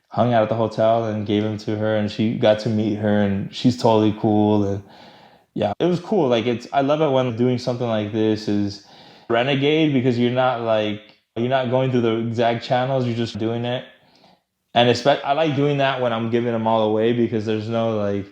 hung out at the hotel and gave them to her and she got to meet her and she's totally cool. And yeah, it was cool. Like I love it when doing something like this is renegade because you're not going through the exact channels, you're just doing it. And I like doing that when I'm giving them all away because there's no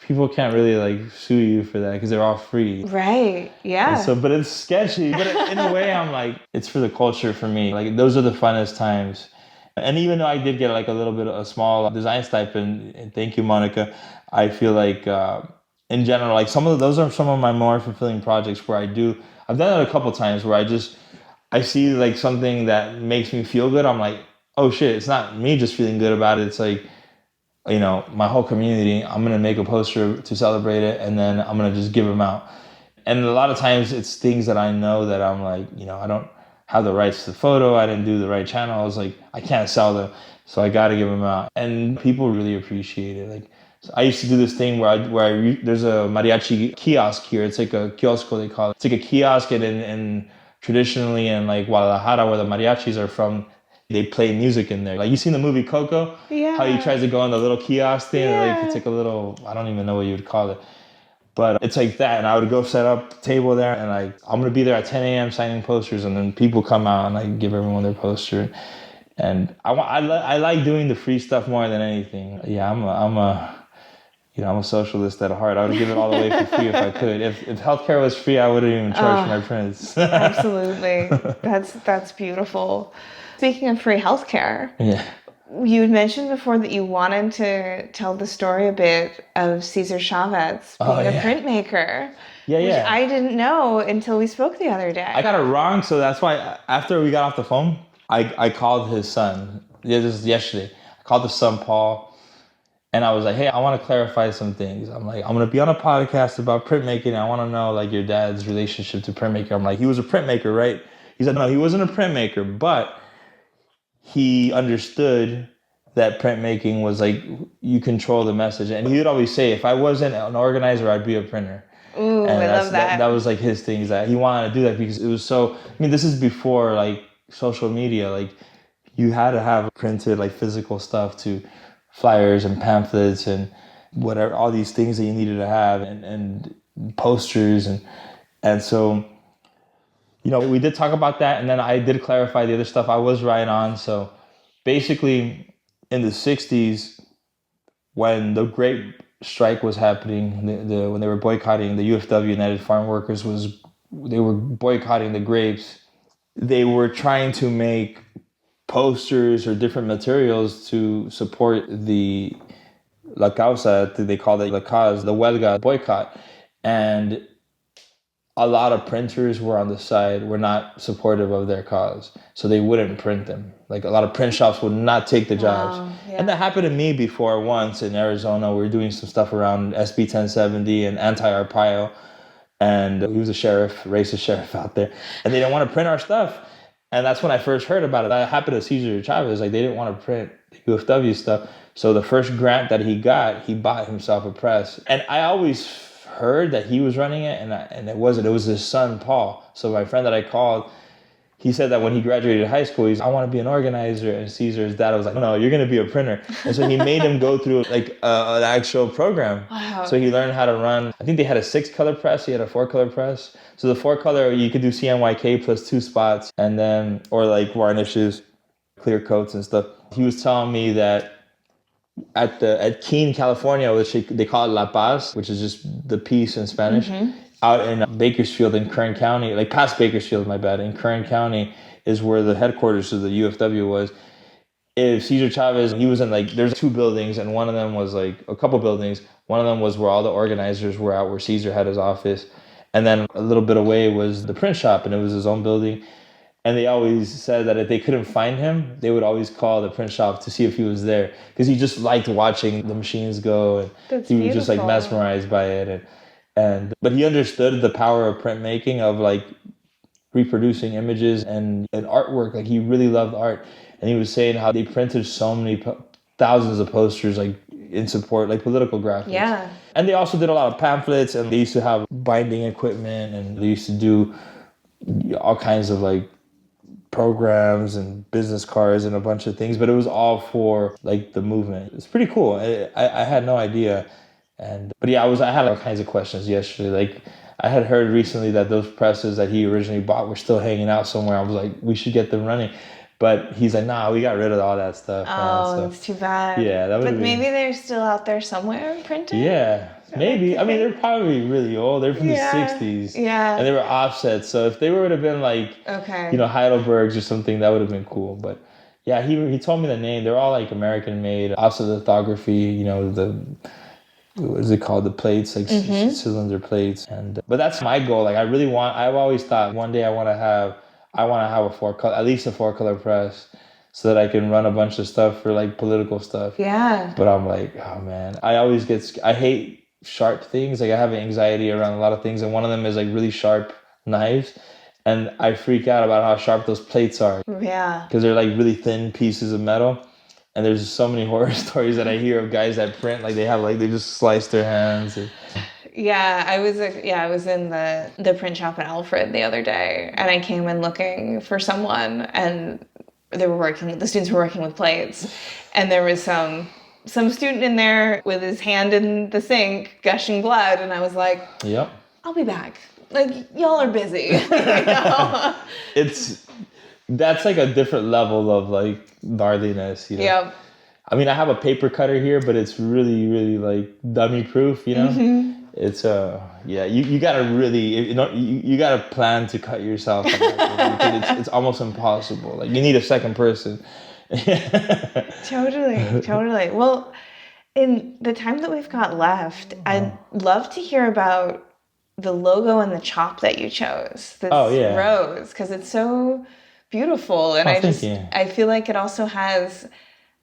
people can't really sue you for that because they're all free. Right. Yeah. And so, but it's sketchy. But in a way, I'm like, it's for the culture for me. Like those are the funnest times. And even though I did get a little bit of a small design stipend, and thank you, Monica, I feel like in general, those are some of my more fulfilling projects where I've done it a couple times where I see something that makes me feel good. I'm like, oh shit, it's not me just feeling good about it. It's like, my whole community, I'm going to make a poster to celebrate it and then I'm going to just give them out. And a lot of times it's things that I know that I'm like, I don't have the rights to the photo. I didn't do the right channels. I can't sell them. So I got to give them out. And people really appreciate it. So I used to do this thing where there's a mariachi kiosk here. It's like a kiosco, they call it. It's like a kiosk and traditionally in Guadalajara where the mariachis are from, they play music in there. You seen the movie Coco? Yeah. How he tries to go on the little kiosk thing? Yeah. It's like a little, I don't even know what you would call it. But it's like that. And I would go set up a table there and I'm going to be there at 10 a.m. signing posters. And then people come out and I give everyone their poster. And I like doing the free stuff more than anything. Yeah, I'm a socialist at heart. I would give it all away for free if I could. If healthcare was free, I wouldn't even charge for my prints. Absolutely. That's beautiful. Speaking of free healthcare, you had mentioned before that you wanted to tell the story a bit of Cesar Chavez being a printmaker. Which I didn't know until we spoke the other day. I got it wrong, so that's why after we got off the phone, I called his son. Yeah, this was yesterday. I called his son, Paul, and I was like, hey, I want to clarify some things. I'm like, I'm going to be on a podcast about printmaking. I want to know, like, your dad's relationship to printmaking. I'm like, he was a printmaker, right? He said, no, he wasn't a printmaker, but he understood that printmaking was like, you control the message. And he would always say, if I wasn't an organizer, I'd be a printer. Ooh, and I love that. That was like his thing, is that he wanted to do that because it was so, this is before like social media. Like, you had to have printed like physical stuff, to flyers and pamphlets and whatever, all these things that you needed to have, and posters. And so, we did talk about that. And then I did clarify the other stuff. I was right on. So basically in the 60s, when the Great Strike was happening, when they were boycotting, the UFW, United Farm Workers, they were boycotting the grapes. They were trying to make posters or different materials to support the La Causa, they call it La Cause, the Huelga boycott. And a lot of printers were on the side, were not supportive of their cause. So they wouldn't print them. Like, a lot of print shops would not take the jobs. Wow, yeah. And that happened to me before once in Arizona. We were doing some stuff around SB 1070 and anti-Arpaio. And he was a sheriff, racist sheriff out there. And they didn't want to print our stuff. And that's when I first heard about it. That happened to Cesar Chavez. Like, they didn't want to print the UFW stuff. So the first grant that he got, he bought himself a press. And I always heard that he was running it, and it wasn't. It was his son, Paul. So my friend that I called, he said that when he graduated high school, I want to be an organizer. And Cesar's dad was like, no, you're going to be a printer. And so he made him go through like an actual program. Wow. So he learned how to run. I think they had a 6-color press. He had a 4-color press. So the 4-color, you could do CMYK plus 2 spots, and then, or like varnishes, clear coats and stuff. He was telling me that at Keene, California, which they call it La Paz, which is just the peace in Spanish, out in Bakersfield in Kern County, like past Bakersfield, in Kern County is where the headquarters of the UFW was. If Cesar Chavez, he was in there's 2 buildings, and one of them was like a couple buildings. One of them was where all the organizers were out, where Cesar had his office. And then a little bit away was the print shop, and it was his own building. And they always said that if they couldn't find him, they would always call the print shop to see if he was there, because he just liked watching the machines go, and That's he was beautiful. just like mesmerized by it. But he understood the power of printmaking, of like reproducing images and artwork. Like, he really loved art, and he was saying how they printed so many thousands of posters, like in support, like political graphics. Yeah. And they also did a lot of pamphlets, and they used to have binding equipment, and they used to do all kinds of like programs and business cards and a bunch of things, but it was all for like the movement. It's pretty cool. I had no idea. But yeah, I had all kinds of questions yesterday. Like, I had heard recently that those presses that he originally bought were still hanging out somewhere. I was like, we should get them running. But he's like, nah, we got rid of all that stuff. Oh, that's too bad. Yeah, that would. But maybe they're still out there somewhere printing. Yeah, maybe. I mean, they're probably really old. They're from the 60s. Yeah. And they were offsets. So if they would have been like, Heidelbergs or something, that would have been cool. But yeah, he told me the name. They're all like American made, offset lithography. What is it called? The plates, like cylinder plates. But that's my goal. Like, I've always thought one day I want to have a 4-color, at least a 4-color press, so that I can run a bunch of stuff for like political stuff. Yeah. But I'm like, oh man, I hate sharp things. Like, I have anxiety around a lot of things, and one of them is like really sharp knives. And I freak out about how sharp those plates are. Yeah. Because they're like really thin pieces of metal. And there's so many horror stories that I hear of guys that print, like they just slice their hands. Yeah, I was in the print shop at Alfred the other day, and I came in looking for someone, and the students were working with plates, and there was some student in there with his hand in the sink gushing blood, and I was like, yep, I'll be back. Like, y'all are busy. That's like a different level of like gnarliness. Yep. I mean, I have a paper cutter here, but it's really, really like dummy proof, you know? It's yeah, you gotta really, you gotta plan to cut yourself on that thing, because it's almost impossible. Like, you need a second person. Totally. Well, in the time that we've got left, I'd love to hear about the logo and the chop that you chose. This rose, because it's so beautiful, and Thank you. I feel like it also has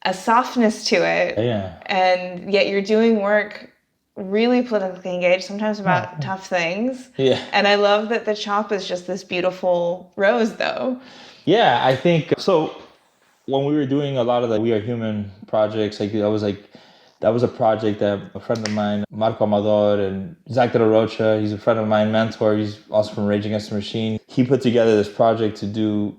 a softness to it. Yeah. And yet you're doing work really politically engaged, sometimes about tough things. Yeah. And I love that the chop is just this beautiful rose, though. Yeah, I think so. When we were doing a lot of the We Are Human projects, that was a project that a friend of mine, Marco Amador, and Zach De La Rocha, he's a friend of mine, mentor. He's also from Rage Against the Machine. He put together this project to do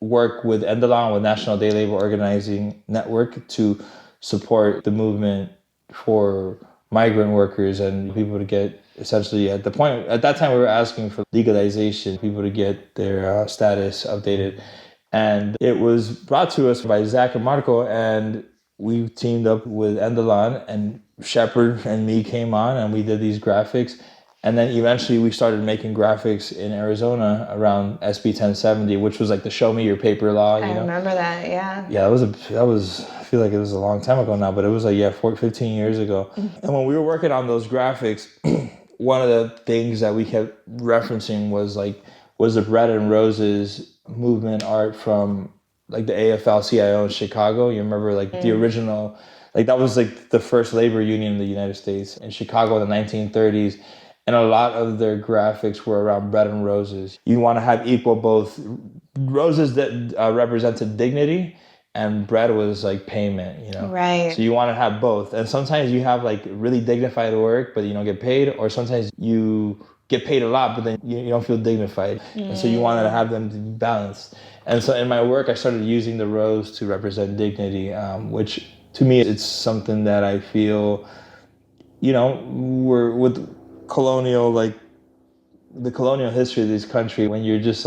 work with Endelon, with National Day Labor Organizing Network, to support the movement for migrant workers and people to get, essentially, at that time we were asking for legalization, people to get their status updated. And it was brought to us by Zach and Marco, and we teamed up with Endelon, and Shepard and me came on, and we did these graphics. And then eventually we started making graphics in Arizona around SB 1070, which was like the Show Me Your Paper law. I remember that, yeah. Yeah, that was, I feel like it was a long time ago now, but it was like, 15 years ago. And when we were working on those graphics, one of the things that we kept referencing was the Bread and Roses movement art from like the AFL-CIO in Chicago. You remember the original, that was like the first labor union in the United States in Chicago in the 1930s. And a lot of their graphics were around bread and roses. You want to have equal both roses that represented dignity, and bread was like payment, you know? Right. So you want to have both. And sometimes you have like really dignified work, but you don't get paid, or sometimes you get paid a lot, but then you don't feel dignified. And so you wanted to have them to be balanced. And so in my work, I started using the rose to represent dignity, which to me, it's something that I feel, we're with colonial, the colonial history of this country, when you're just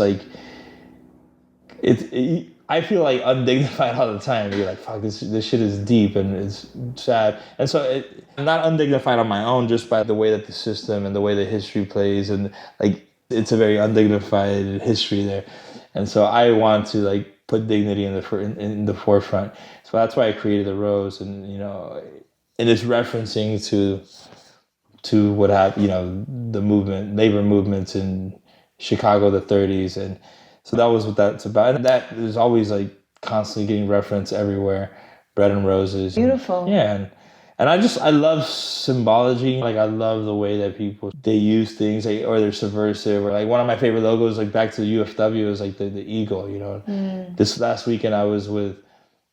I feel like undignified all the time. You're like, fuck, this shit is deep and it's sad. And so I'm not undignified on my own, just by the way that the system and the way the history plays, and it's a very undignified history there. And so I want to put dignity in the forefront. So that's why I created the rose, and it is referencing to what happened, the labor movements in Chicago, the 30s. And so that was what that's about. And that is always constantly getting referenced everywhere. Bread and roses. Beautiful. And I love symbology. I love the way that they use things, or they're subversive. Or one of my favorite logos, back to the UFW, is the eagle, This last weekend I was with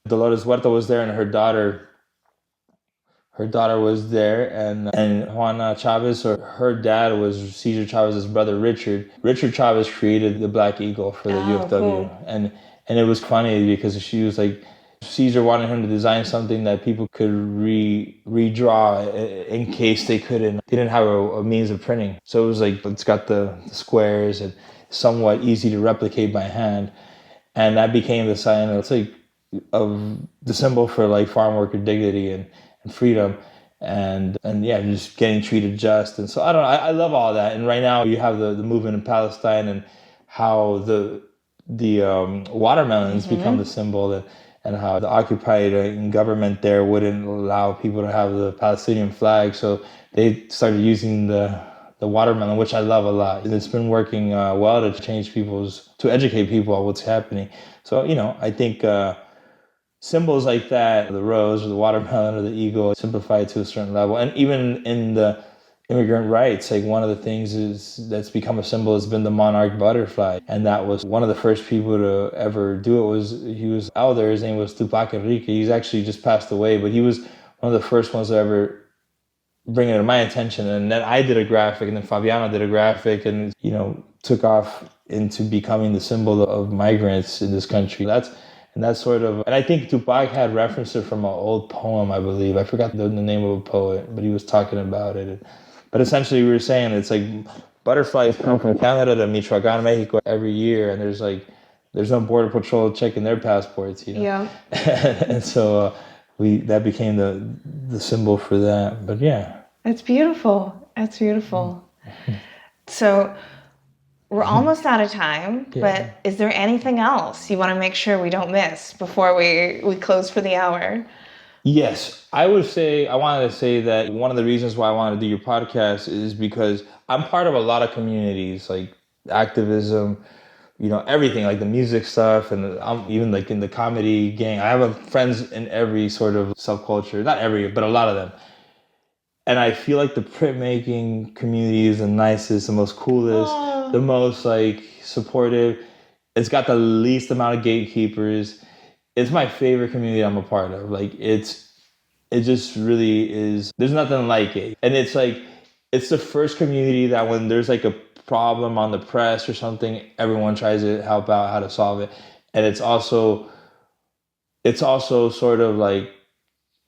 Dolores Huerta was there, and her daughter was there, and Juana Chavez, or her dad was Cesar Chavez's brother, Richard. Richard Chavez created the Black Eagle for the UFW. Cool. And it was funny because she was Cesar wanted him to design something that people could redraw in case they didn't have a means of printing. So it was it's got the squares and somewhat easy to replicate by hand. And that became the sign of the symbol for farm worker dignity and freedom, and just getting treated just. And so I love all that. And right now you have the movement in Palestine, and how the watermelons become the symbol, and how the occupied government there wouldn't allow people to have the Palestinian flag, so they started using the watermelon, which I love a lot. And it's been working well to educate people on what's happening. So I think symbols like that, the rose or the watermelon or the eagle, simplified to a certain level. And even in the immigrant rights, one of the things that's become a symbol has been the monarch butterfly. And that was one of the first people to ever do it. He was elder. His name was Tupac Enrique. He's actually just passed away, but he was one of the first ones to ever bring it to my attention. And then I did a graphic, and then Fabiano did a graphic, and took off into becoming the symbol of migrants in this country. And I think Tupac had referenced it from an old poem, I believe. I forgot the name of a poet, but he was talking about it. But essentially we were saying it's butterflies come from Canada to Michoacan, Mexico every year, and there's no border patrol checking their passports, Yeah. And so that became the symbol for that. But yeah. It's beautiful. It's beautiful. So we're almost out of time, but is there anything else you want to make sure we don't miss before we close for the hour? Yes, I wanted to say that one of the reasons why I wanted to do your podcast is because I'm part of a lot of communities, like activism, everything, like the music stuff, and I'm even like in the comedy gang. I have friends in every sort of subculture, not every, but a lot of them. And I feel like the printmaking community is the nicest, the most coolest, the most like supportive. It's got the least amount of gatekeepers. It's my favorite community I'm a part of. Like it just really is. There's nothing like it. And it's like, it's the first community that when there's like a problem on the press or something, everyone tries to help out how to solve it. And it's also sort of like,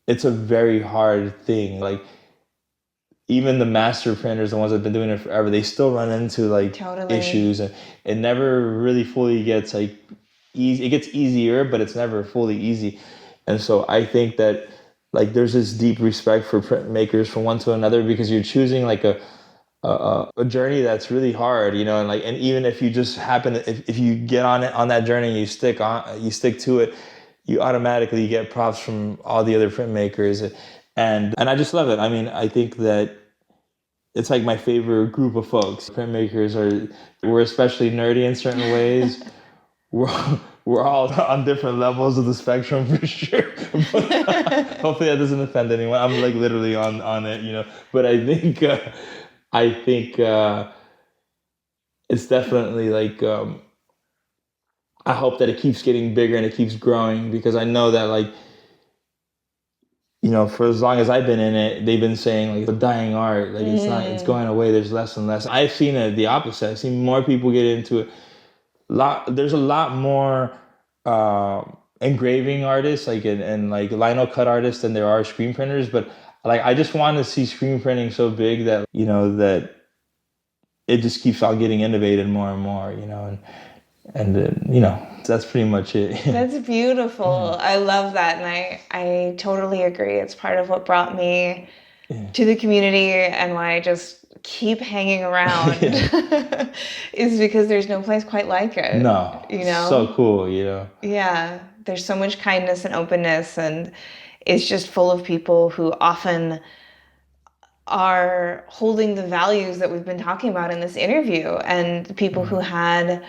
it's a very hard thing. Like even the master printers, the ones that have been doing it forever, they still run into like issues, and it never really fully gets like easy. It gets easier, but it's never fully easy. And so I think that like there's this deep respect for printmakers from one to another, because you're choosing like a journey that's really hard, and even if you just happen to, if you get on that journey and you stick to it, you automatically get props from all the other printmakers. And I just love it. I mean, I think that it's like my favorite group of folks. Printmakers we're especially nerdy in certain ways. We're all on different levels of the spectrum for sure. But hopefully that doesn't offend anyone. I'm like literally on it, But I think it's definitely like I hope that it keeps getting bigger and it keeps growing, because I know that like, for as long as I've been in it, they've been saying like the dying art, like it's going away. There's less and less. I've seen it the opposite. I've seen more people get into it. There's a lot more engraving artists, like and like lino cut artists than there are screen printers. But like I just want to see screen printing so big that that it just keeps on getting innovated more and more. And that's pretty much it. That's beautiful. I love that, and I totally agree. It's part of what brought me to the community and why I just keep hanging around is because there's no place quite like it. No, so cool. Yeah, there's so much kindness and openness, and it's just full of people who often are holding the values that we've been talking about in this interview, and people who had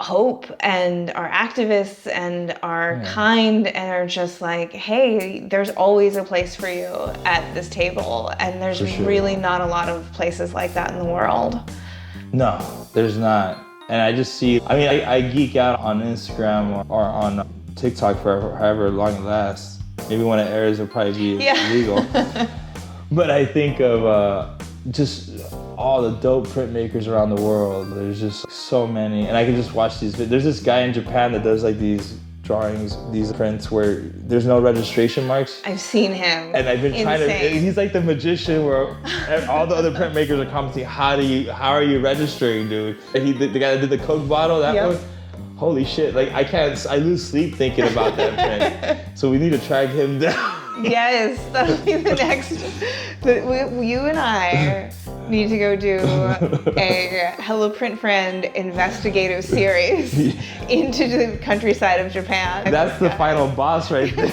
hope and are activists and are kind and are just like, hey, there's always a place for you at this table. And there's really not a lot of places like that in the world. No, there's not. And I just see, I geek out on Instagram or on TikTok for however long it lasts. Maybe when it airs, it'll probably be illegal. But I think of just all the dope printmakers around the world. There's just so many, and I can just watch these. There's this guy in Japan that does like these drawings, these prints where there's no registration marks. I've seen him. And I've been trying to. He's like the magician where all the other printmakers are commenting, how are you registering, dude? The guy that did the Coke bottle, that one. Holy shit! Like I lose sleep thinking about that print. So we need to track him down. Yes, that'll be the next. You and I need to go do a Hello Print Friend investigative series into the countryside of Japan. That's the final boss right there.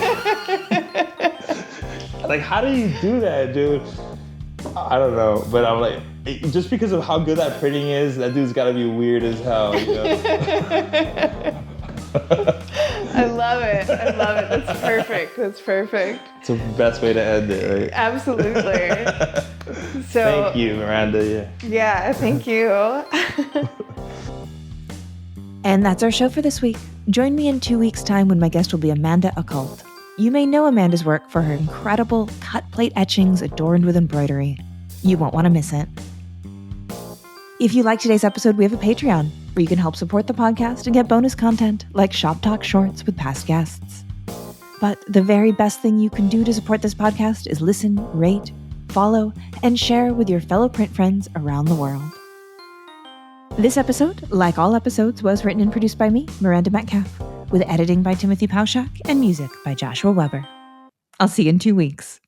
Like, how do you do that, dude? I don't know, but I'm like, just because of how good that printing is, that dude's gotta be weird as hell, I love it. That's perfect. It's the best way to end it, right? Absolutely. So thank you, Miranda. Yeah, thank you. And that's our show for this week. Join me in 2 weeks' time when my guest will be Amanda Occult. You may know Amanda's work for her incredible cut plate etchings adorned with embroidery. You won't want to miss it. If you like today's episode, we have a Patreon where you can help support the podcast and get bonus content like Shop Talk Shorts with past guests. But the very best thing you can do to support this podcast is listen, rate, follow, and share with your fellow print friends around the world. This episode, like all episodes, was written and produced by me, Miranda Metcalf, with editing by Timothy Pauschak and music by Joshua Weber. I'll see you in 2 weeks.